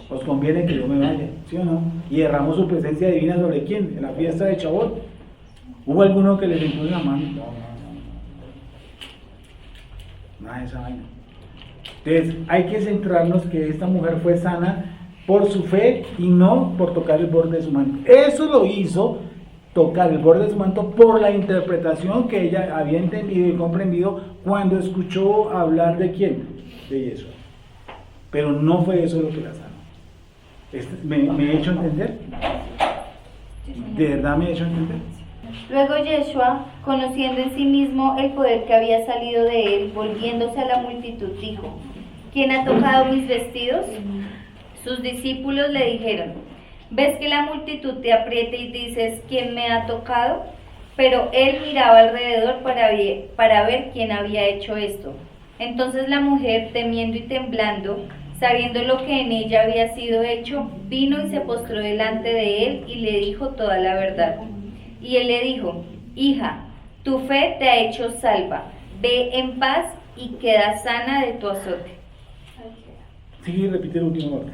A: os conviene que yo me vaya, ¿sí o no? Y derramó su presencia divina sobre quién, en la fiesta de Chabot. ¿Hubo alguno que les impuso la mano? Nada de esa vaina. Entonces, hay que centrarnos que esta mujer fue sana por su fe y no por tocar el borde de su manto. Eso lo hizo tocar el borde de su manto por la interpretación que ella había entendido y comprendido cuando escuchó hablar de quién, de Jesús. Pero no fue eso lo que la sanó. ¿Me he hecho entender? ¿De verdad me he hecho entender?
C: Luego Yeshua, conociendo en sí mismo el poder que había salido de él, volviéndose a la multitud, dijo: ¿Quién ha tocado mis vestidos? Sus discípulos le dijeron: ¿Ves que la multitud te aprieta y dices, ¿quién me ha tocado? Pero él miraba alrededor para ver quién había hecho esto. Entonces la mujer, temiendo y temblando, sabiendo lo que en ella había sido hecho, vino y se postró delante de él y le dijo toda la verdad. Y él le dijo: Hija, tu fe te ha hecho salva, ve en paz y queda sana de tu azote.
A: Sí, repite el último parte.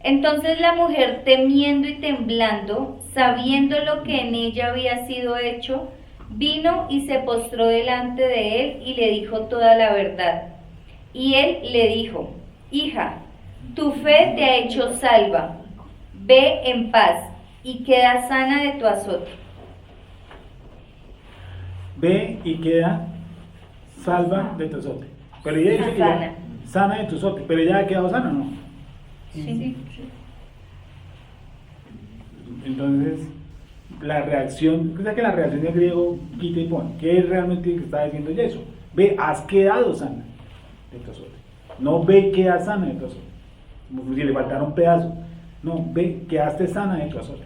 C: Entonces la mujer, temiendo y temblando, sabiendo lo que en ella había sido hecho, vino y se postró delante de él y le dijo toda la verdad. Y él le dijo: Hija, tu fe te ha hecho salva, ve en paz y queda sana de tu azote.
A: Ve y queda salva de tu azote. Pero ella dice que
C: Sana.
A: sana de tu azote, pero ella ha quedado sana, ¿no?
C: Sí.
A: Entonces, la reacción, ¿sabes que la reacción del griego quita y pone? ¿Qué es realmente lo que está diciendo eso? Ve, has quedado sana de tu azote. No ve, queda sana de tu azote. Como si le faltara un pedazo. No, ve, quedaste sana de tu azote.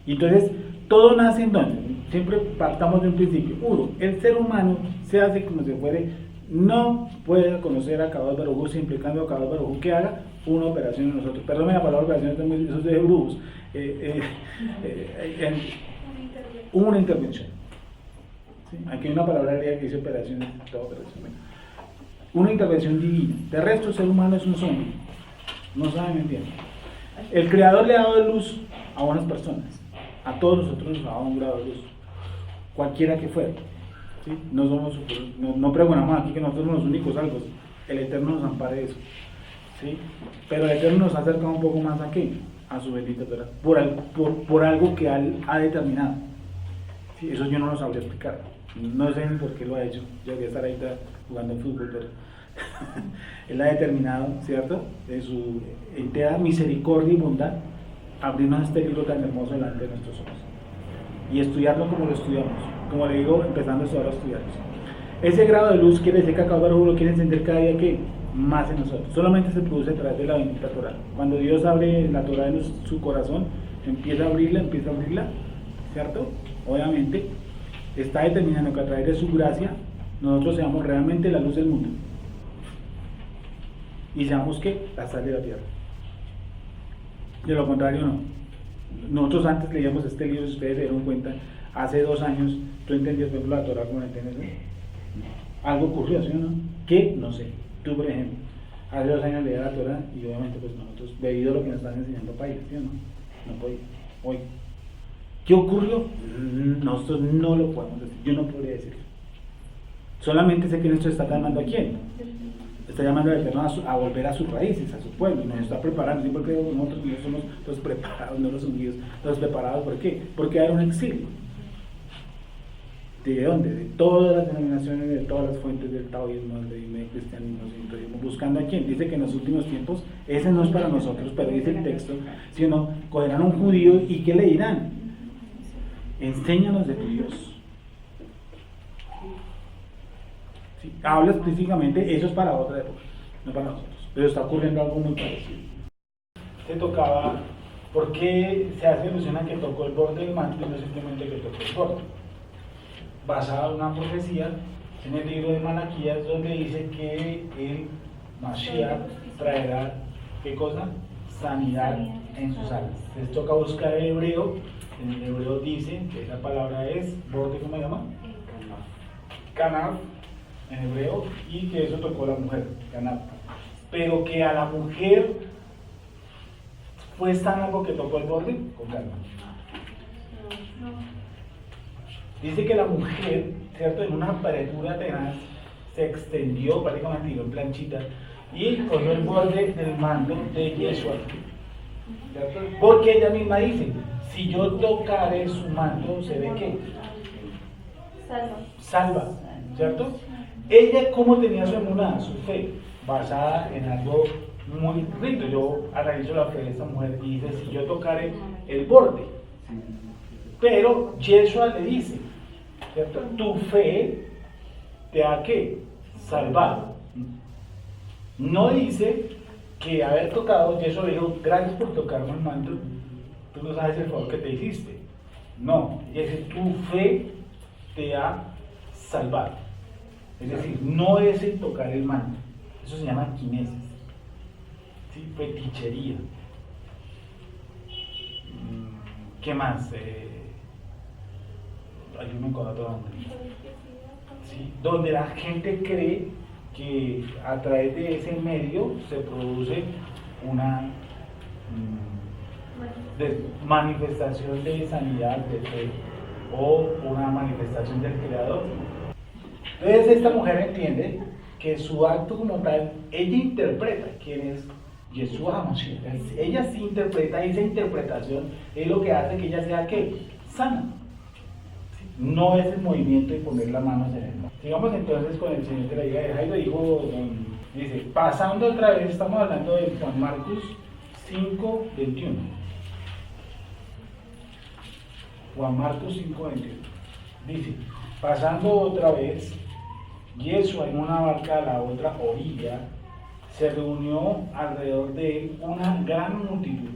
A: Y entonces, todo nace en donde. Siempre partamos de un principio. Uno, el ser humano se hace como si fuere, no puede conocer a Kadosh Baruj Hu, implicando a Kadosh Baruj Hu que haga una operación en nosotros. Perdónme la palabra operación, eso es de brujos. Una intervención. ¿Sí? Aquí hay una palabra griega que dice operación, toda operación. Bueno, una intervención divina. De resto, el ser humano es un zombie. No saben, me entienden. El Creador le ha dado luz a unas personas. A todos nosotros nos ha dado un grado de luz. Cualquiera que fuera. ¿Sí? No pregonamos aquí que nosotros somos los únicos salvos. El Eterno nos ampare de eso. ¿Sí? Pero el Eterno nos ha acercado un poco más aquí, a su bendita Torah, por algo que Él ha determinado. ¿Sí? Eso yo no lo sabría explicar. No sé ni por qué lo ha hecho. Yo voy a estar ahí jugando fútbol, pero Él ha determinado, ¿cierto? De su entera misericordia y bondad, abrirnos este libro tan hermoso delante de nuestros ojos. Y estudiarlo como lo estudiamos. Como le digo, empezando esto ahora a estudiarlo. Ese grado de luz quiere decir que Kadosh Baruj Hu lo quiere encender cada día que más en nosotros. Solamente se produce a través de la bendita Torah. Cuando Dios abre la Torah en su corazón, empieza a abrirla, ¿cierto? Obviamente, está determinando que a través de su gracia nosotros seamos realmente la luz del mundo. Y seamos que la sal de la tierra. De lo contrario, no. Nosotros antes leíamos este libro, si ustedes se dieron cuenta, hace 2 años, ¿tú entendías por ejemplo la Torah como la entiendes hoy? Algo ocurrió, ¿sí o no? ¿Qué? No sé. Tú, por ejemplo, hace 2 años leía la Torah y obviamente pues nosotros, debido a lo que nos están enseñando para ir, ¿sí o no? No podía. Hoy. ¿Qué ocurrió? Nosotros no lo podemos decir. Yo no podría decirlo. Solamente sé que esto está llamando a quién. Está llamando al Eterno a volver a sus raíces, a su pueblo, y nos está preparando. ¿Sí? Porque nosotros no somos los preparados, no los ungidos, los preparados. ¿Por qué? Porque hay un exilio. ¿De dónde? De todas las denominaciones, de todas las fuentes del taoísmo, del cristianismo, sintoísmo, buscando a quién. Dice que en los últimos tiempos, ese no es para nosotros, pero dice el texto, sino cogerán a un judío y ¿qué le dirán? Enséñanos de tu Dios. ¿Sí? Habla específicamente, eso es para otra época, no para nosotros, pero está ocurriendo algo muy parecido. Se tocaba, ¿por qué se hace alusión a que tocó el borde del manto y no simplemente que tocó el borde? Basada en una profecía en el libro de Malaquías, donde dice que el Mashiach traerá, ¿qué cosa? Sanidad en sus almas. Les toca buscar el hebreo. En el hebreo dice que esa palabra es borde, ¿cómo se llama? Kanaf, en hebreo, y que eso tocó la mujer, Kanaf. pero que a la mujer fue tan algo que tocó el borde, con calma. Dice que la mujer, ¿cierto? En una apertura tenaz, se extendió, prácticamente tiró en planchita, y cogió el borde del manto de Yeshua. ¿Cierto? Porque ella misma dice, si yo tocare su manto, ¿seré qué? Salva, ¿cierto? Ella, ¿cómo tenía su emuná, su fe? Basada en algo muy rico. Yo analizo la fe de esta mujer y dice, si yo tocare el borde. Pero Yeshua le dice, ¿cierto? Tu fe te ha ¿qué? Salvado. No dice que haber tocado, Yeshua le dijo, gracias por tocarme el manto, tú no sabes el favor que te hiciste. No, dice, tu fe te ha salvado. Es decir, no es el tocar el manto, eso se llama quinesis, ¿sí? Fetichería. ¿Qué más? Ayúdame con otro nombre. ¿Sí? Donde la gente cree que a través de ese medio se produce una manifestación de sanidad, de fe, o una manifestación del Creador. Entonces esta mujer entiende que su acto como tal, ella interpreta quién es Yeshua HaMashiach. Ella sí interpreta, esa interpretación es lo que hace que ella sea ¿qué? Sana. No es el movimiento de poner la mano en el. Sigamos entonces con el señor de la hija de Jairo. Dice, pasando otra vez, estamos hablando de Juan Marcos 5:21. Juan Marcos 5:21. Dice, pasando otra vez, Yeshua en una barca a la otra orilla, se reunió alrededor de él una gran multitud.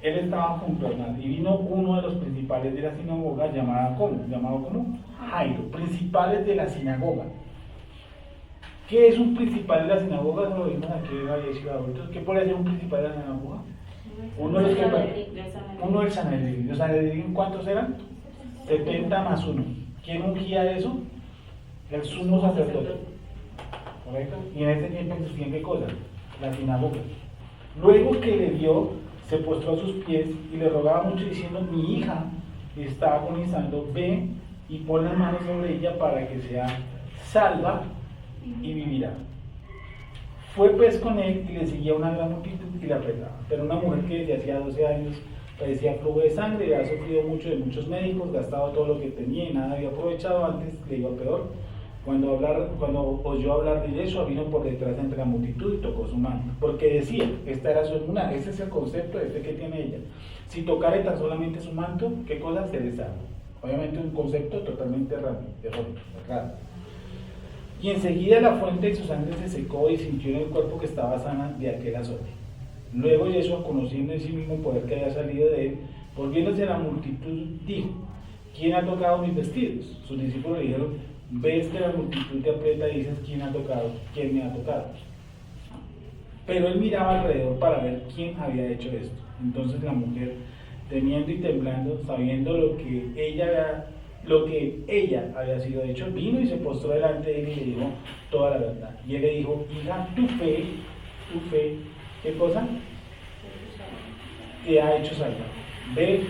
A: Él estaba junto al mar y vino uno de los principales de la sinagoga llamado como Jairo, principales de la sinagoga. ¿Qué es un principal de la sinagoga? Eso lo vimos aquí en la iglesia adultos. ¿Qué puede ser un principal de la sinagoga? Uno del Sanedrín. ¿Los Sanedrín cuántos eran? 70 más 1. ¿Quién ungía eso? El sumo sacerdote. ¿Correcto? Y en ese tiempo existían ¿qué cosas? La sinagoga. Luego que le vio, se postró a sus pies y le rogaba mucho diciendo, mi hija está agonizando, ve y pon las manos sobre ella para que sea salva y vivirá. Fue pues con él y le seguía una gran multitud y la apretaba. Pero una mujer que desde hacía 12 años padecía flujo de sangre y había sufrido mucho de muchos médicos, gastado todo lo que tenía y nada había aprovechado, antes le iba peor. Cuando oyó hablar de Yeshua, vino por detrás entre la multitud y tocó su manto, porque decía, esta era su emuná, ese es el concepto que tiene ella. Si tocare tan solamente su manto, ¿qué cosa? Se le salva. Obviamente un concepto totalmente errado. Y enseguida la fuente de su sangre se secó y sintió en el cuerpo que estaba sana de aquel azote. Luego Yeshua, conociendo en sí mismo el poder que había salido de él, volviéndose a la multitud, dijo, ¿quién ha tocado mis vestidos? Sus discípulos le dijeron, ves que la multitud te aprieta y dices, ¿quién ha tocado? ¿Quién me ha tocado? Pero él miraba alrededor para ver quién había hecho esto. Entonces la mujer, temiendo y temblando, sabiendo lo que ella había sido hecho, vino y se postró delante de él y le dijo toda la verdad. Y él le dijo, hija, tu fe, ¿qué cosa? Te ha hecho salvar. Ve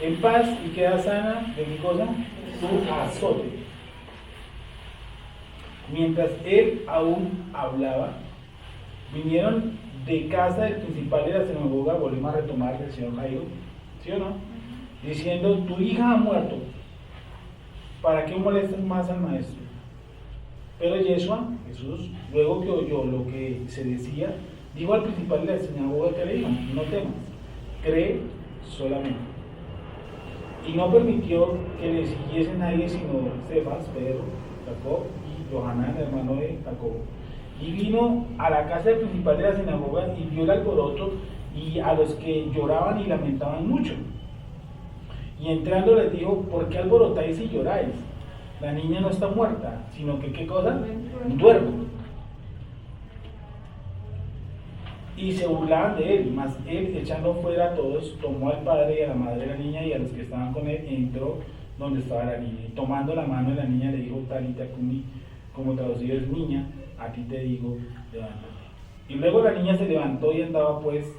A: en paz y queda sana, ¿de qué cosa? Tu azote. Mientras él aún hablaba, vinieron de casa del principal de la sinagoga, volvimos a retomar del señor Jairo, ¿sí o no? Diciendo, tu hija ha muerto, ¿para qué molestas más al maestro? Pero Yeshua, Jesús, luego que oyó lo que se decía, dijo al principal de la sinagoga que le dijo, no temas, cree solamente. Y no permitió que le siguiese nadie sino Cefas, Pedro, Jacob y Johanán, hermano de Jacob. Y vino a la casa del principal de la sinagoga y vio el alboroto y a los que lloraban y lamentaban mucho. Y entrando les dijo, ¿por qué alborotáis y lloráis? La niña no está muerta, sino que ¿qué cosa? Duerme. Y se burlaban de él, mas él, echando fuera a todos, tomó al padre y a la madre de la niña y a los que estaban con él, entró donde estaba la niña. Y tomando la mano de la niña le dijo, Talita Kumi, como traducido es niña, a ti te digo, levántate. Y luego la niña se levantó y andaba pues,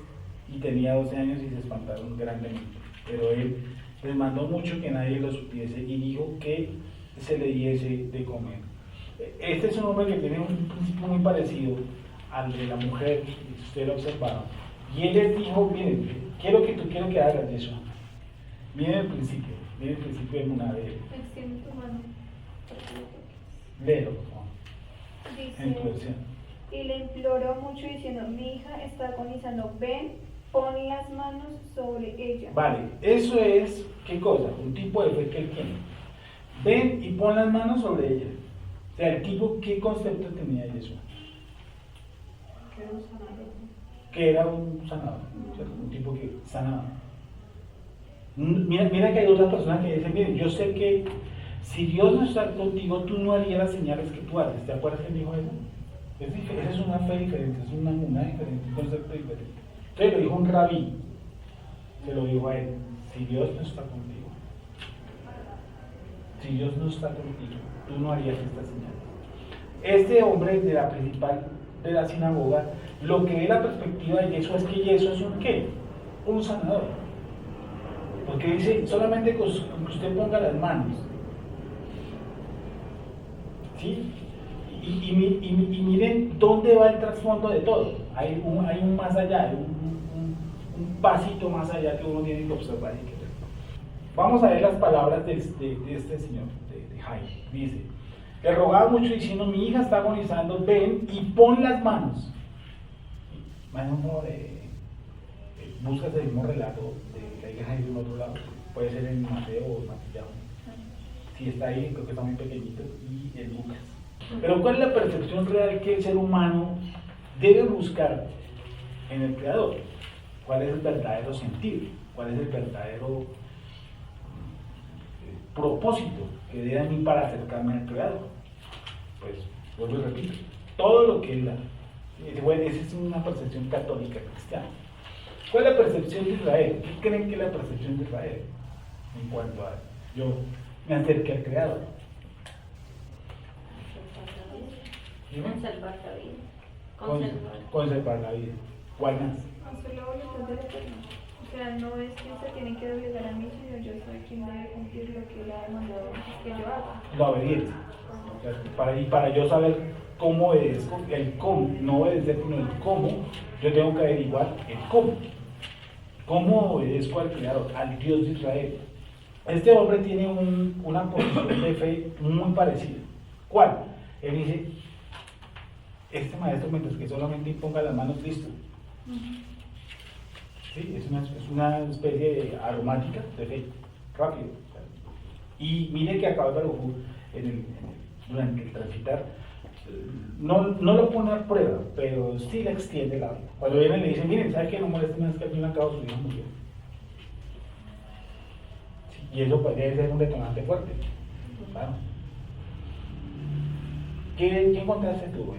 A: y tenía 12 años y se espantaron grandemente. Pero él les mandó mucho que nadie lo supiese y dijo que se le diese de comer. Este es un hombre que tiene un principio muy parecido al de la mujer, si usted lo observaron. Y él les dijo, miren, quiero que hagas eso. Miren el principio de una de él.
B: Extiende tu mano.
A: Léelo, por favor, en tu
B: Dice,
A: versión.
B: y le imploró mucho diciendo, mi hija está agonizando, ven, pon las manos sobre ella.
A: Vale, eso es, ¿qué cosa? Un tipo de fe que él tiene. Ven y pon las manos sobre ella. O sea, el tipo, ¿qué concepto tenía Jesús? Que era un sanador, ¿cierto? Un tipo que sanaba. Mira que hay otras personas que dicen, miren, yo sé que si Dios no está contigo, tú no harías las señales que tú haces. ¿Te acuerdas que él dijo eso? Esa es una fe diferente, es una diferente, un concepto diferente. Entonces lo dijo un rabí, se lo dijo a él, si Dios no está contigo, tú no harías estas señales. Este hombre de la principal de la sinagoga, lo que ve la perspectiva de Jesús es que Jesús es un ¿qué? Un sanador. Porque dice, solamente con que usted ponga las manos. ¿Sí? Y miren dónde va el trasfondo de todo. Hay un más allá, hay un pasito más allá que uno tiene que observar y que ver. Vamos a ver las palabras de este señor, de Jairo. Dice, le rogaba mucho diciendo, mi hija está agonizando, ven y pon las manos. Buscas el mismo relato de la hija Jairo en otro lado, puede ser en Mateo o Mateo. Si está ahí, creo que está muy pequeñito, y en Lucas. Pero ¿cuál es la percepción real que el ser humano debe buscar en el Creador? ¿Cuál es el verdadero sentido? ¿Cuál es el verdadero propósito que debe a mí para acercarme al Creador? Pues, vuelvo y repito, todo lo que Él da. Esa es una percepción católica cristiana. ¿Cuál es la percepción de Israel? ¿Qué creen que es la percepción de Israel? En cuanto a yo me acerqué al Creador.
F: Conservar la vida.
A: Conservar la vida. ¿Cuál más?
B: Hacer la voluntad del Eterno. O sea, no es que se tiene que obligar a mí, sino yo soy quien debe cumplir lo que Él ha demandado que yo haga.
A: La obediencia. Para yo saber cómo obedezco, el cómo, no obedecer, sino el cómo, yo tengo que averiguar el cómo. ¿Cómo obedezco al Creador, al Dios de Israel? Este hombre tiene una posición de fe muy parecida. ¿Cuál? Él dice, este maestro, mientras que solamente imponga las manos, listo. Sí, es una especie de aromática de fe, rápido. Y mire que acaba de durante el transitar, no lo pone a prueba, pero sí le extiende la vida. Cuando vienen le dicen, miren, ¿sabe qué? No moleste más que al fin y al cabo su hijo murió. Sí, y eso podría ser un detonante fuerte. Claro. ¿Qué encontraste tú?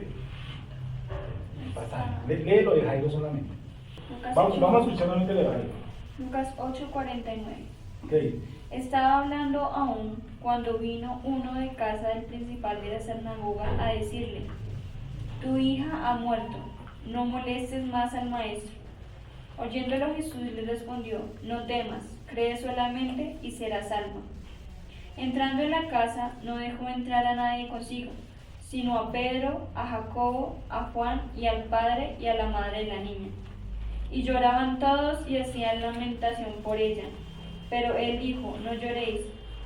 A: Lee lo de Jairo solamente. Vamos a escuchar solamente lo de Jairo.
F: Lucas 8:49.
A: Okay.
F: Estaba hablando aún cuando vino uno de casa del principal de la sinagoga a decirle, tu hija ha muerto, no molestes más al maestro. Oyéndolo Jesús le respondió, no temas, cree solamente y serás salva. Entrando en la casa no dejó entrar a nadie consigo, sino a Pedro, a Jacobo, a Juan y al padre y a la madre de la niña. Y lloraban todos y hacían lamentación por ella. Pero él dijo, no lloréis,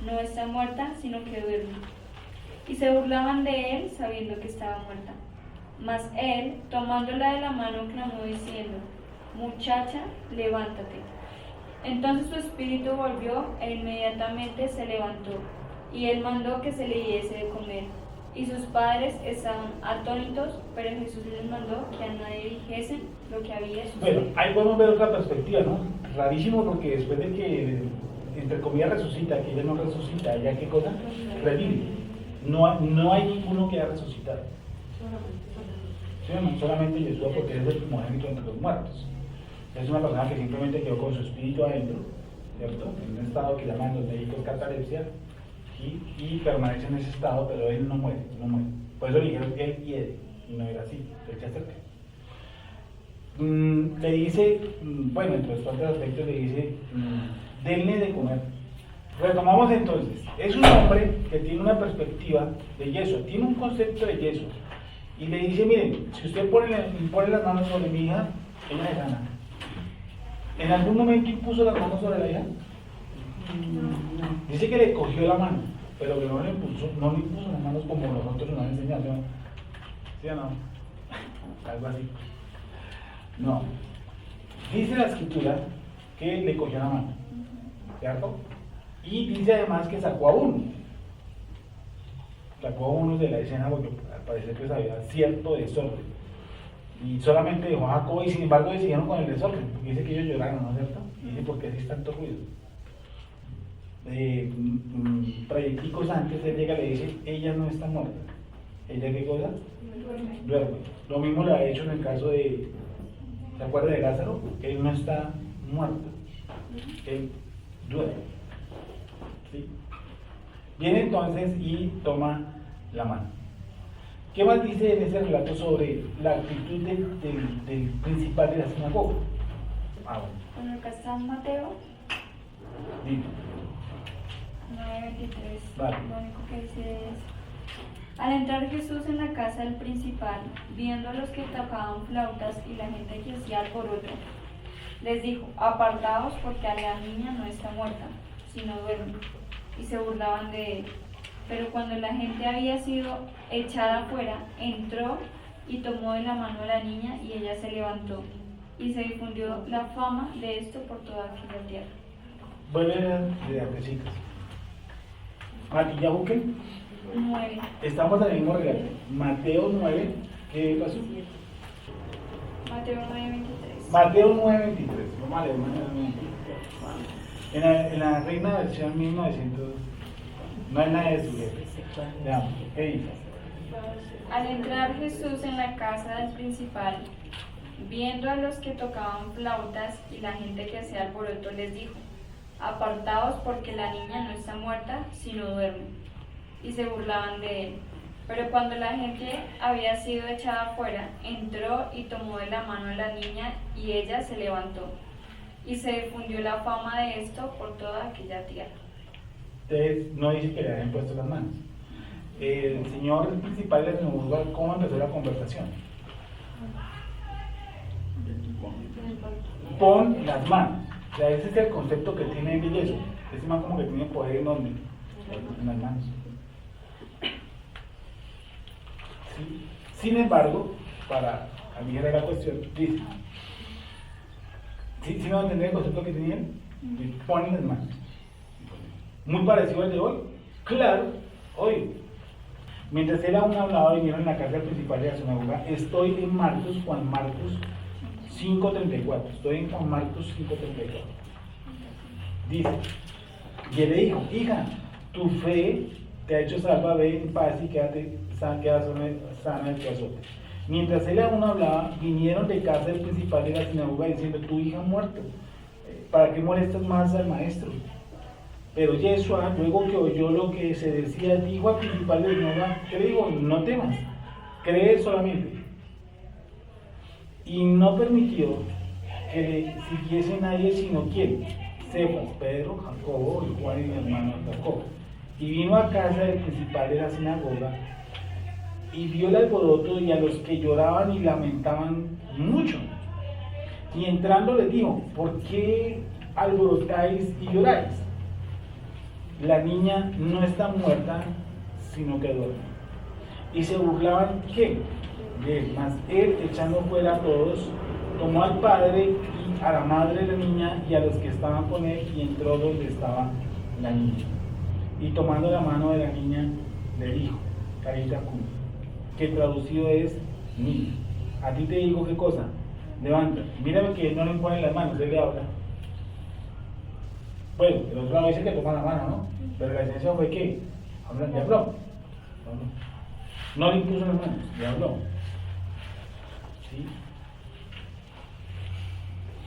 F: no está muerta, sino que duerme. Y se burlaban de él, sabiendo que estaba muerta. Mas él, tomándola de la mano, clamó diciendo, muchacha, levántate. Entonces su espíritu volvió e inmediatamente se levantó, y él mandó que se le diese de comer. Y sus padres estaban atónitos, pero Jesús les mandó que a nadie dijesen lo que había sucedido.
A: Bueno, ahí podemos ver otra perspectiva, ¿no? Rarísimo, porque después de que, entre comillas, resucita, que ella no resucita, ¿ella qué cosa? Revive. No hay ninguno que haya resucitado. ¿Sí o no? Solamente Jesús, porque es el primogénito entre los muertos. Es una persona que simplemente quedó con su espíritu adentro, ¿cierto? En un estado que llaman los médicos catalepsia, y permanece en ese estado, pero él no muere. Por eso le dijeron que él hiede, y no era así, él se acerca. le dice, bueno, entre los otros aspectos le dice, denle de comer. Retomamos entonces, es un hombre que tiene una perspectiva de yeso, tiene un concepto de yeso, y le dice, miren, si usted pone las manos sobre mi hija, ella es sana. ¿En algún momento impuso las manos sobre la hija? Dice que le cogió la mano, pero que no le impuso las manos como nosotros nos han enseñado, ¿no? ¿Sí o no? Algo así. No. Dice la escritura que le cogió la mano, ¿cierto? Y dice además que sacó a uno. Sacó a uno de la escena porque al parecer pues había cierto desorden. Y solamente dejó a Jacob y sin embargo decidieron con el desorden, porque dice que ellos lloraron, ¿no es cierto? Y dice, ¿por qué hacéis tanto ruido? Trayecticos antes, él llega y le dice, ella no está muerta. ¿Ella qué cosa? Duerme. Lo mismo le ha hecho en el caso de, ¿se acuerda de Lázaro? Él no está muerto, él duerme. ¿Sí? Viene entonces y toma la mano. ¿Qué más dice en ese relato sobre la actitud del principal de la sinagoga?
F: Bueno, acá está Mateo
A: Dime.
F: 9:23.
A: Vale.
F: Lo único que dice es: al entrar Jesús en la casa del principal, viendo a los que tocaban flautas y la gente que hacía alboroto, les dijo: apartaos, porque a la niña no está muerta, sino duerme. Y se burlaban de él. Pero cuando la gente había sido echada afuera, entró y tomó de la mano a la niña, y ella se levantó. Y se difundió la fama de esto por toda aquella tierra.
A: Vuelven de artecitas. Matilla Buque.
F: 9.
A: Estamos en el mismo relato. Mateo 9, ¿qué pasó?
F: Mateo 9:23.
A: Mateo 9:23. Vamos a leer Mateo 9:23. En la Reina versión 1900, no hay nada de su jefe. Veamos, ¿qué dice?
F: Al entrar Jesús en la casa del principal, viendo a los que tocaban flautas y la gente que hacía alboroto, les dijo: apartaos, porque la niña no está muerta, sino duerme. Y se burlaban de él. Pero cuando la gente había sido echada afuera, entró y tomó de la mano a la niña, y ella se levantó. Y se difundió la fama de esto por toda aquella tierra.
A: Entonces, no dice que le hayan puesto las manos. El señor principal de la sinagoga, ¿cómo empezó la conversación? Pon las manos. O sea, ese es el concepto que tiene el yeso. Ese man como que tiene poder enorme en las manos. ¿Sí? Sin embargo, para aligerar la cuestión, dice, ¿sí me van a entender el concepto que tenía él? Ponen las manos. Muy parecido al de hoy. Claro, hoy. Mientras él aún hablaba, vinieron en la casa principal de la sinagoga. Estoy en Marcos, Juan Marcos 5:34. Estoy en Juan Marcos 5:34. Dice, y él le dijo: hija, tu fe te ha hecho salva, ve en paz y queda sana de tu azote. Mientras él aún hablaba, vinieron de casa del principal de la sinagoga diciendo: tu hija ha muerto, ¿para qué molestas más al maestro? Pero Yeshua, luego que oyó lo que se decía, dijo al principal de la sinagoga: ¿qué le digo? No temas, cree solamente. Y no permitió que le siguiese nadie sino quien, Cefas, Pedro, Jacobo y Juan y mi hermano Jacobo. Y vino a casa del principal de la sinagoga y vio el alboroto y a los que lloraban y lamentaban mucho. Y entrando les dijo: ¿por qué alborotáis y lloráis? La niña no está muerta, sino que duerme. Y se burlaban, ¿qué? De él. Mas él, echando fuera a todos, tomó al padre y a la madre de la niña y a los que estaban con él, y entró donde estaba la niña. Y tomando la mano de la niña, le dijo: Carita cum, que traducido es: niña, a ti te digo qué cosa, levanta. Mírame que no le imponen las manos, él le habla. Bueno, el otro lado dice que toma la mano, ¿no? Pero la esencia fue que le habló. No le impuso las manos, le habló. ¿Sí?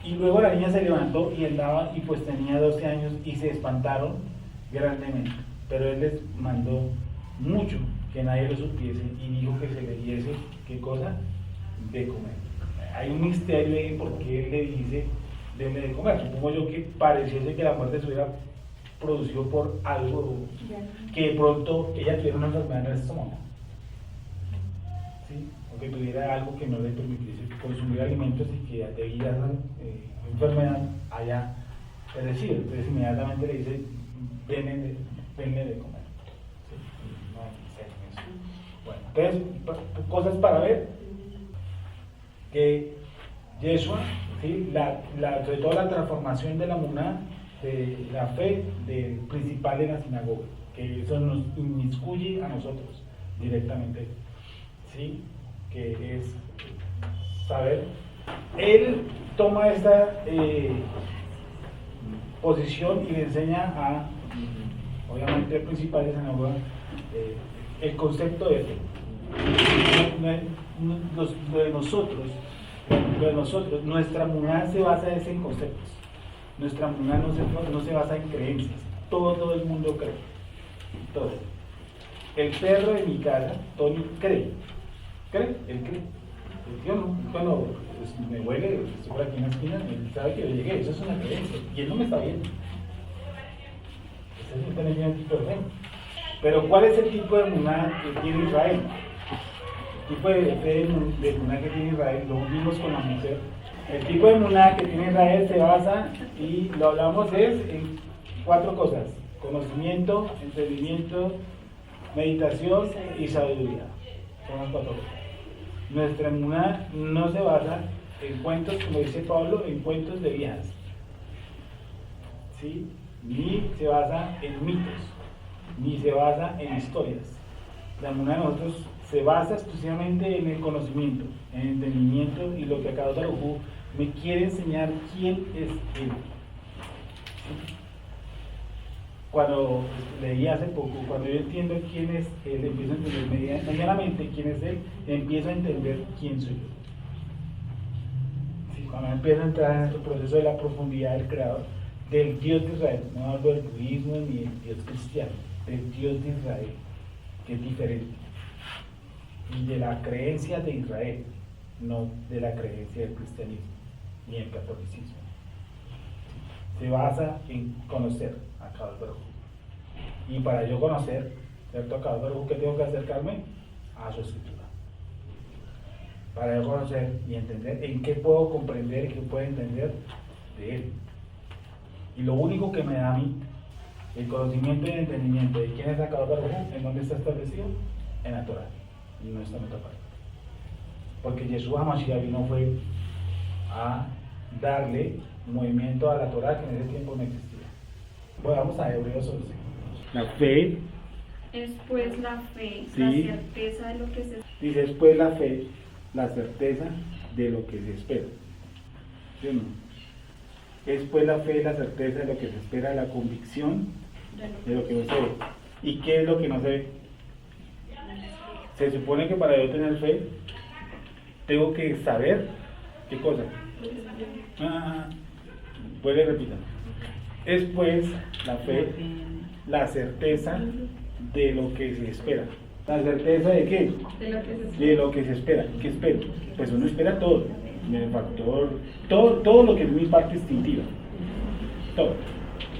A: Y luego la niña se levantó y andaba, y pues tenía 12 años, y se espantaron grandemente. Pero él les mandó mucho que nadie lo supiese, y dijo que se le diese, ¿qué cosa? De comer. hay un misterio ahí porque él le dice, denle de comer. Supongo yo que pareciese que la muerte se hubiera producido por algo, que de pronto ella tuviera una enfermedad en el estómago, ¿sí? O que tuviera algo que no le permitiese consumir alimentos y que debido a esa enfermedad haya perecido. Entonces inmediatamente le dice, denle de comer. ¿Sí? No sé eso. Bueno, entonces, cosas para ver, que Yeshua, ¿sí? Sobre todo la transformación de la muná, de la fe del principal de la sinagoga, que eso nos inmiscuye a nosotros directamente, ¿sí? Que es saber, él toma esta posición y le enseña a, obviamente, el principal de la sinagoga, el concepto de fe. Lo de nosotros, nuestra muná se basa en conceptos. Nuestra muná no se basa en creencias. Todo el mundo cree. Todo. El perro de mi casa, Tony, cree. Él cree. Yo no. Cuando pues, me huele, estoy por aquí en la esquina, él sabe que yo llegué. Eso es una creencia. Y él no me está viendo. Ese es un entendimiento perfecto. Pero ¿cuál es el tipo de muná que tiene Israel? El tipo de fe de muná que tiene Israel, lo vimos con la mujer. El tipo de muná que tiene Israel se basa, y lo hablamos, en 4 cosas: conocimiento, entendimiento, meditación y sabiduría. Son las 4 cosas. Nuestra muná no se basa en cuentos, como dice Pablo, en cuentos de viejas, ¿sí? Ni se basa en mitos, ni se basa en historias. La muná de nosotros se basa exclusivamente en el conocimiento, en el entendimiento y lo que Akadosh Baruj Hu me quiere enseñar quién es Él. ¿Sí? Cuando leí hace poco, cuando yo entiendo quién es Él, empiezo a entender medianamente quién es Él, empiezo a entender quién soy yo. ¿Sí? Cuando empiezo a entrar en este proceso de la profundidad del Creador, del Dios de Israel, no hablo del budismo ni del Dios cristiano, del Dios de Israel, que es diferente, y de la creencia de Israel, no de la creencia del cristianismo ni el catolicismo. Se basa en conocer a Akadosh Baruj Hu. Y para yo conocer, ¿cierto? A Akadosh Baruj Hu, ¿qué tengo que acercarme? A su escritura. Para yo conocer y entender en qué puedo comprender y qué puedo entender de Él. Y lo único que me da a mí el conocimiento y el entendimiento de quién es Akadosh Baruj Hu, ¿en dónde está establecido? En la Torah, y no está en otra parte. Porque Yeshua HaMashiach vino fue a darle movimiento a la Torah, que en ese tiempo no existía. Bueno, vamos a Hebreos 11. La fe.
F: Es pues la fe,
A: Sí.
F: la certeza de lo que se
A: Dice, es pues la fe, la certeza de lo que se espera. ¿Sí o no? Es pues la fe, la certeza de lo que se espera, la convicción de lo que no se ve. ¿Y qué es lo que no se ve? Se supone que para yo tener fe, tengo que saber qué cosa. Puede repetir. Es pues la fe, la certeza de lo que se espera. ¿La certeza de qué? De lo que se espera. ¿Qué espero? Pues uno espera todo. El factor, todo lo que es mi parte instintiva.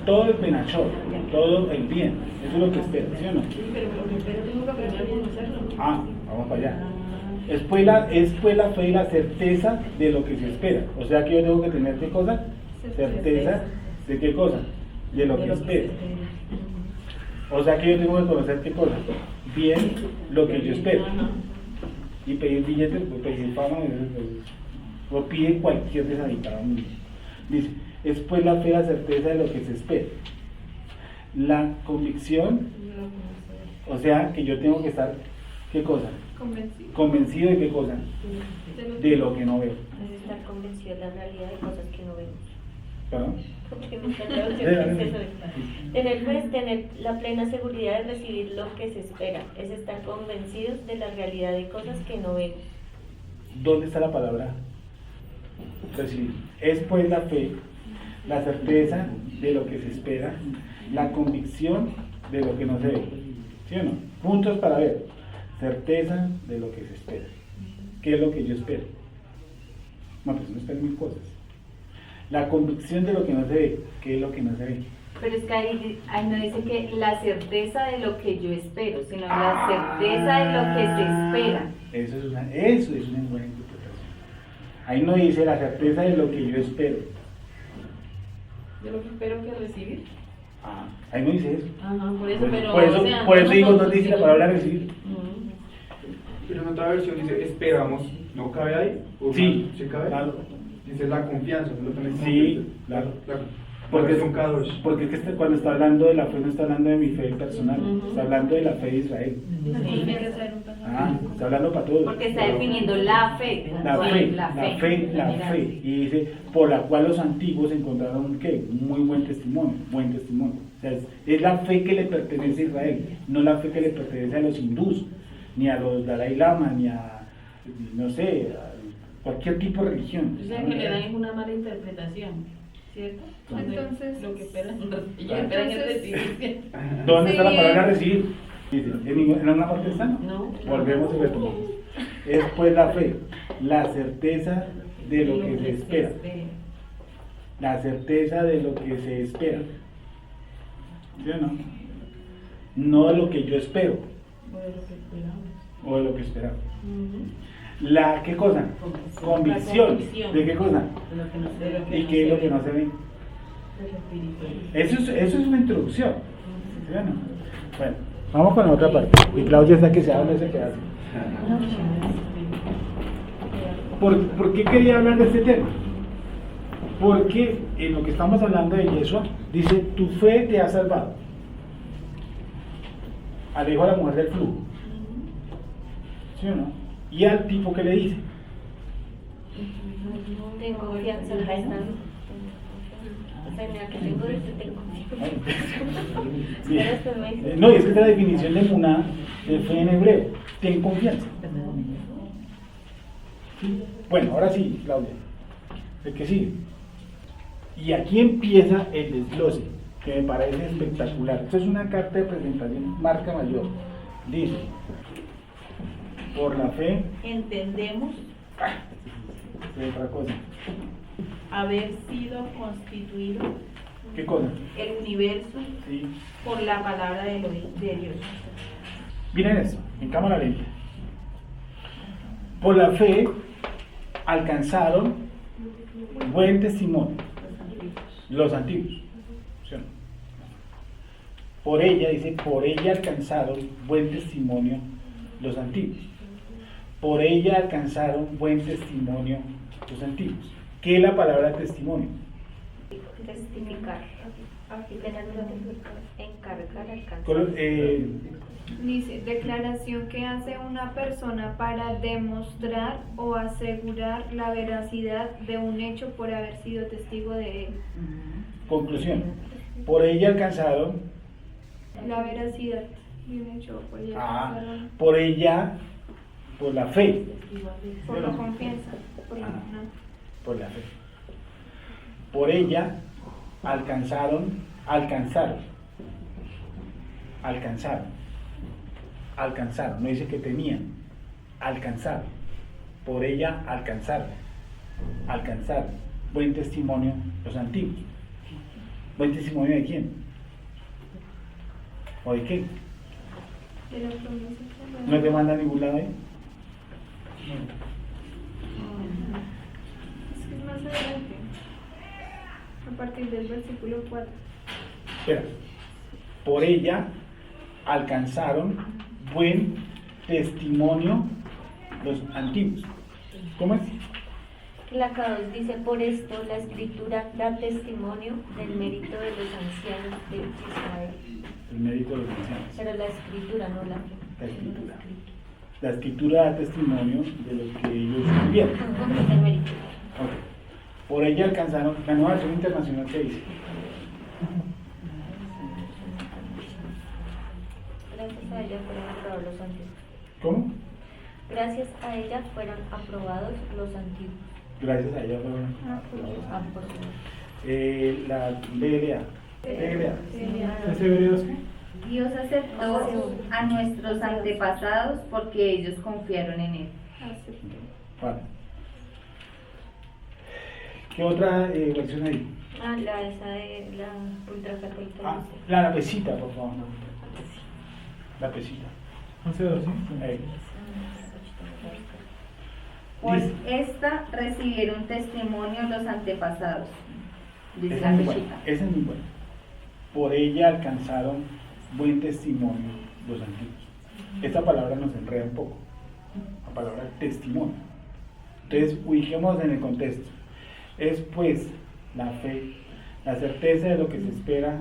A: Todo el benachor, todo el bien. Eso es lo que espero, ¿sí o no? Vamos para allá. Es pues la fe y la certeza de lo que se espera. O sea que yo tengo que tener ¿qué cosa? Certeza de qué cosa? De lo que espero. O sea que yo tengo que conocer qué cosa? Bien lo que yo espero. Y pedir billetes, pues pedir fama, o pide cualquier deshabitado. Dice, es pues la fe, la certeza de lo que se espera. La convicción, o sea que yo tengo que estar, ¿qué cosa? Convencido de qué cosa? De lo que no veo.
H: Es estar convencido de la realidad de cosas que no vemos.
A: ¿Perdón?
H: Porque me está traduciendo que es eso. Tener la plena seguridad de recibir lo que se espera. Es estar convencidos de la realidad de cosas que no vemos.
A: ¿Dónde está la palabra? Recibir. Es pues la fe, la certeza de lo que se espera, la convicción de lo que no se ve. ¿Sí o no? Puntos para ver. Certeza de lo que se espera. ¿Qué es lo que yo espero? No, pues no esperan mil cosas. La convicción de lo que no se ve. ¿Qué es lo que no se ve?
C: Pero es que ahí no dice que la certeza de lo que yo espero, sino la certeza de lo que se espera.
A: Eso es una buena interpretación. Ahí no dice la certeza de lo que yo espero.
I: De lo que espero que recibir.
A: Ahí no dice eso.
I: Ajá, por eso, pero.
A: Por eso digo, no dice la palabra recibir.
J: Pero en otra versión dice esperamos, ¿no cabe ahí? ¿O
A: Sí,
J: ¿sí cabe?
A: claro.
J: Dice la confianza, ¿no lo tenéis?
A: Sí, claro.
J: Porque es
A: Porque,
J: un K2.
A: porque es que cuando está hablando de la fe, no está hablando de mi fe personal, está hablando de la fe de Israel. Está hablando para todos.
C: Porque está definiendo la fe.
A: La fe. Y dice, por la cual los antiguos encontraron ¿qué? Un muy buen testimonio. O sea, es la fe que le pertenece a Israel, no la fe que le pertenece a los hindús, ni a los Dalai Lama, ni a, no sé, a cualquier tipo de religión.
I: O sea, que le dan una mala interpretación. ¿Cierto?
B: Entonces,
I: lo que esperan, ellos esperan es recibir.
A: ¿Dónde está la
B: Sí.
A: palabra recibir? Dice, ¿en una parte está?
I: No.
A: Volvemos y retomamos. Es pues la fe, la certeza de lo que se espera. La certeza de lo que se espera. ¿Sí o no? No de lo que yo espero. O de lo que esperamos. La, ¿qué cosa? Convicción. ¿De qué cosa? ¿Y qué es lo que no se ve? Eso es una introducción. ¿Sí o no? Bueno, vamos con la otra parte. Y Claudia está que se habla ese pedazo. ¿Por qué quería hablar de este tema? Porque en lo que estamos hablando de Yeshua, dice, tu fe te ha salvado. Alejo a la mujer del flujo. ¿Sí o no? Y al tipo que le dice.
H: Ten confianza, acá está. O sea, mira que tengo de esto, ten confianza.
A: Sí.
H: Pero esto me dice.
A: No, y es que esta es la definición de Muná, de fe en hebreo. Ten confianza. ¿Sí? Bueno, ahora sí, Claudia. El que sigue. Y aquí empieza el desglose, que me parece espectacular. Esto es una carta de presentación, marca mayor. Dice, por la fe,
I: Entendemos
A: es otra cosa.
I: haber sido constituido
A: ¿Qué cosa?
I: el universo
A: Sí.
I: por la palabra de Dios.
A: Miren esto, en cámara lenta. Por la fe alcanzaron buen testimonio los antiguos. ¿Sí o no? Por ella, dice, por ella alcanzaron buen testimonio los antiguos. Por ella alcanzaron buen testimonio los antiguos. ¿Qué es la palabra testimonio?
H: Testificar. Y tener encargar, alcanzar.
B: dice, declaración que hace una persona para demostrar o asegurar la veracidad de un hecho por haber sido testigo de él.
A: Conclusión. Por ella alcanzaron,
B: La veracidad de un hecho por ella alcanzaron,
A: por ella, por la fe.
B: por la confianza, por la
A: Por la fe. Por ella alcanzaron, no dice que tenían, alcanzaron. Por ella alcanzaron. Buen testimonio los antiguos. ¿Buen testimonio de quién? ¿O de qué?
B: de la promesa.
A: ¿No te manda a ningún lado ahí?
B: Es que es más adelante, a partir del versículo 4.
A: Espera. Por ella alcanzaron buen testimonio los antiguos. ¿Cómo es?
H: La K2 dice, por esto la escritura da testimonio del mérito de los ancianos de Israel.
A: El mérito de los ancianos.
H: Pero la escritura, no la fe.
A: La escritura. La escritura da testimonio de lo que ellos vivieron.
H: El mérito.
A: Ok. Por ella alcanzaron, la nueva versión internacional que dice.
H: Gracias a ella fueron aprobados los antiguos.
A: ¿Cómo?
H: Gracias a ella fueron aprobados los antiguos.
A: Gracias a ella fueron.
H: Ah, por favor.
A: La BLA.
E: ¿Es hebreos qué?
C: Dios aceptó a nuestros antepasados porque ellos confiaron en Él.
A: Vale. ¿Qué otra versión hay?
H: Ah, esa de la ultracatólica.
A: Ah, la pesita, por favor. La pesita.
E: 11:2, ¿sí?
A: Ahí.
C: Por
A: Dice-
C: esta recibieron testimonio los antepasados. Dice
A: Esa
C: la
A: es muy buena,
C: pechita.
A: esa es muy buena. Por ella alcanzaron buen testimonio los antiguos. Esta palabra nos enreda un poco. La palabra testimonio. Entonces, ubiquemos en el contexto. Es pues la fe, la certeza de lo que se espera,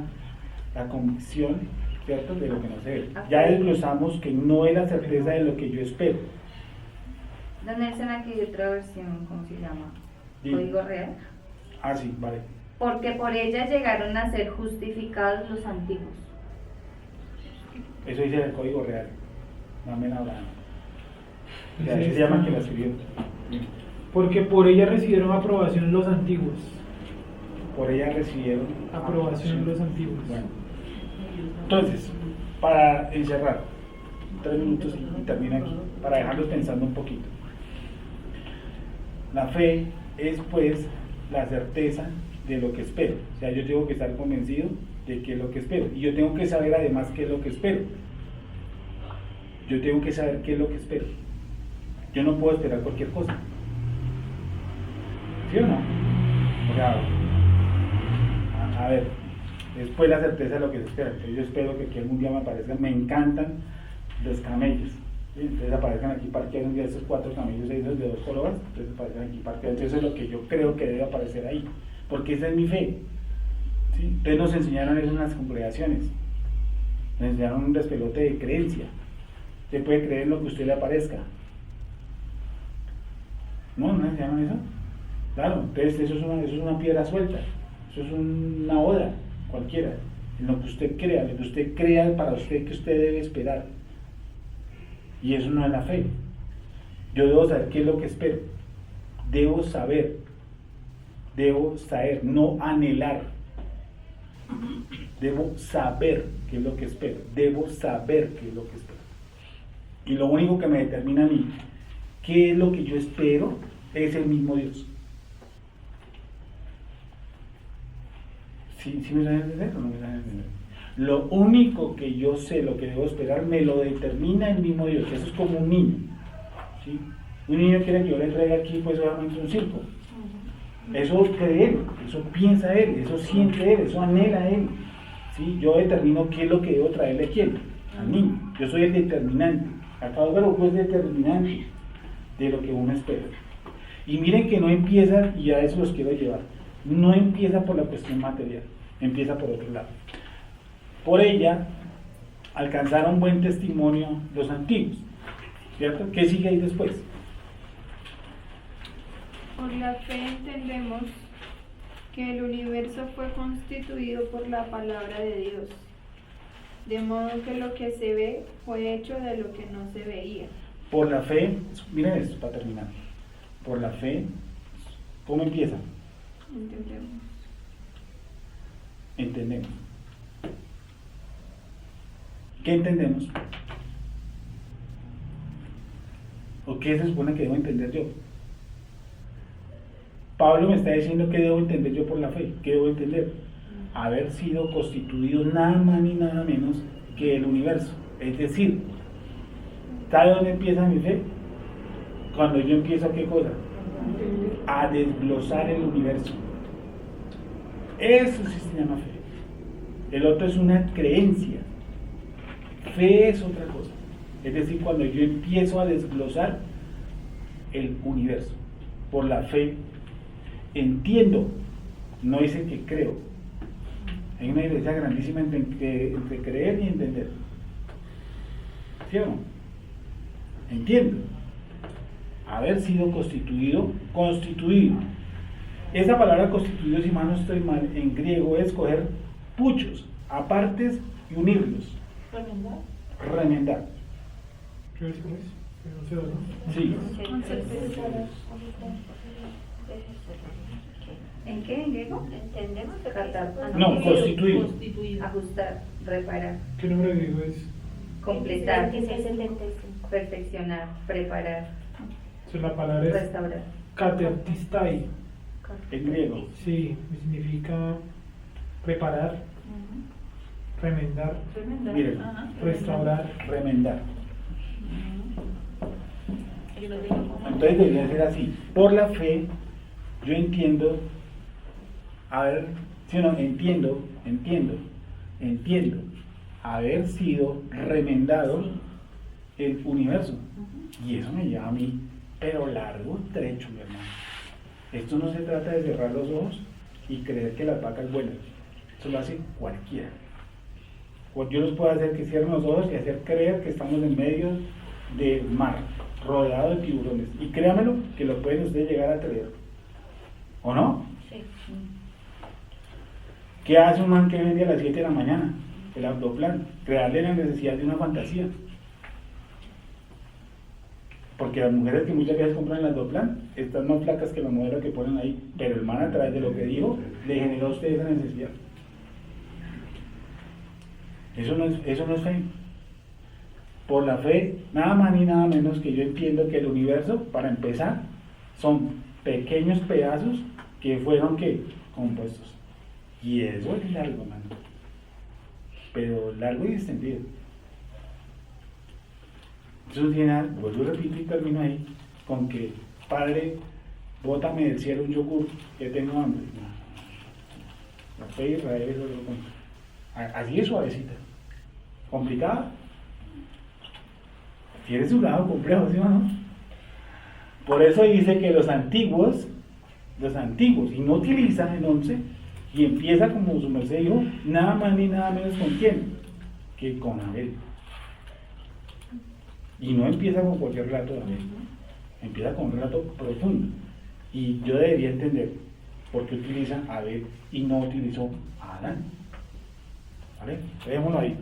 A: la convicción, ¿cierto? De lo que no se ve. Ya desglosamos que no es la certeza de lo que yo espero.
C: Don Nelson, aquí hay otra versión, ¿cómo se llama?
A: Sí.
C: Código real.
A: Ah, sí, vale.
C: Porque por ella llegaron a ser justificados los antiguos.
A: Eso dice el código real. No me la Abraham. O sea,
E: Sí,
A: así se llama que la escribió.
E: Porque por ella recibieron aprobación los antiguos.
A: Por ella recibieron
E: Aprobación los antiguos.
A: Bueno, entonces, para encerrar, 3 minutos y termino aquí, para dejarlos pensando un poquito. La fe es pues la certeza de lo que espero. O sea, yo tengo que estar convencido de qué es lo que espero. Y yo tengo que saber además qué es lo que espero. Yo tengo que saber qué es lo que espero. Yo no puedo esperar cualquier cosa. ¿Sí o no? O sea, a ver, después la certeza de lo que se espera. Entonces yo espero que aquí algún día me aparezcan, me encantan los camellos. ¿Sí? Entonces aparezcan aquí parqueados un día estos 4 camellos, esos de 2 colores, entonces aparecen aquí parqueados. Entonces eso es lo que yo creo que debe aparecer ahí, porque esa es mi fe. ¿Sí? Entonces nos enseñaron eso en las congregaciones, nos enseñaron un despelote de creencia. Usted puede creer en lo que a usted le aparezca. ¿No? ¿No enseñaron eso? Claro, entonces eso es una piedra suelta, eso es una oda cualquiera, en lo que usted crea, lo que usted crea para usted que usted debe esperar. Y eso no es la fe. Yo debo saber qué es lo que espero, debo saber, no anhelar, debo saber qué es lo que espero, debo saber qué es lo que espero. Y lo único que me determina a mí qué es lo que yo espero es el mismo Dios. ¿Sí me saben entender o no me saben entender? Lo único que yo sé, lo que debo esperar, me lo determina el mismo Dios. Eso es como un niño. ¿Sí? Un niño quiere que yo le traiga aquí, pues obviamente un circo. Eso cree él, eso piensa él, eso siente él, eso anhela él. ¿Sí? Yo determino qué es lo que debo traerle a quién, al niño. Yo soy el determinante. Acá el verbo es determinante de lo que uno espera. Y miren que no empieza, y a eso los quiero llevar, no empieza por la cuestión material, empieza por otro lado. Por ella alcanzaron buen testimonio los antiguos, ¿cierto? ¿Qué sigue ahí después?
B: Por la fe entendemos que el universo fue constituido por la palabra de Dios, de modo que lo que se ve fue hecho de lo que no se veía.
A: Por la fe, miren esto para terminar. Por la fe, ¿cómo empieza? Entendemos. ¿Qué entendemos? ¿O qué se supone que debo entender yo? Pablo me está diciendo que debo entender yo por la fe. ¿Qué debo entender? Haber sido constituido nada más ni nada menos que el universo. Es decir, ¿sabe dónde empieza mi fe? Cuando yo empiezo a qué cosa? A desglosar el universo. Eso sí se llama fe. El otro es una creencia. Fe es otra cosa. Es decir, cuando yo empiezo a desglosar el universo. Por la fe entiendo, no dice que creo. Hay una diferencia grandísima entre creer y entender. ¿Sí o no? Entiendo. Haber sido constituido. Esa palabra constituido, si mal no estoy mal, en griego es coger puchos, apartes y unirlos. Remendar.
E: ¿Qué versículo es?
A: Sí.
C: ¿En qué? ¿En griego?
H: ¿Entendemos?
A: No, constituido.
C: Ajustar, reparar,
E: ¿Qué número de griego es?
C: completar,
H: 26-75.
C: perfeccionar, preparar,
E: O sea, la palabra es
C: restaurar.
E: katertistai.
A: en griego.
E: Sí, significa reparar, remendar,
I: Tremenda.
A: Miren.
I: Ajá.
E: restaurar.
A: Remendar.
H: Y lo digo como-
A: Entonces debería ser así. Por la fe, yo entiendo, a ver, si no, entiendo, haber sido remendado el universo. Y eso me lleva a mí, pero largo trecho, mi hermano. Esto no se trata de cerrar los ojos y creer que las vacas vuelan. Eso lo hace cualquiera. O yo los puedo hacer que cierren los ojos y hacer creer que estamos en medio del mar, rodeado de tiburones. Y créamelo que lo pueden ustedes llegar a creer. ¿O no?
H: Sí.
A: ¿Qué hace un man que vende a las 7 de la mañana? El autoplan. Crearle la necesidad de una fantasía. Porque las mujeres que muchas veces compran el autoplan están más flacas que la modelo que ponen ahí. Pero el man, a través de lo que dijo, le generó a usted esa necesidad. Eso no es fe. Por la fe, nada más ni nada menos que yo entiendo que el universo, para empezar, son pequeños pedazos que fueron ¿qué? Compuestos. Y eso es largo, mano. Pero largo y extendido. Eso tiene algo, vuelvo y repito y termino ahí, con que, Padre, bótame del cielo un yogur, que tengo hambre. No. La fe de Israel es otro cuento. Así es suavecita. ¿Complicada? Tiene su lado complejo, ¿sí o no? Por eso dice que los antiguos, y no utilizan el 11, y empieza como su merced dijo, nada más ni nada menos con quién, que con Abel. Y no empieza con cualquier relato de Abel, empieza con un relato profundo. Y yo debería entender por qué utiliza a Abel y no utilizó a Adán. ¿Vale? Dejémoslo ahí.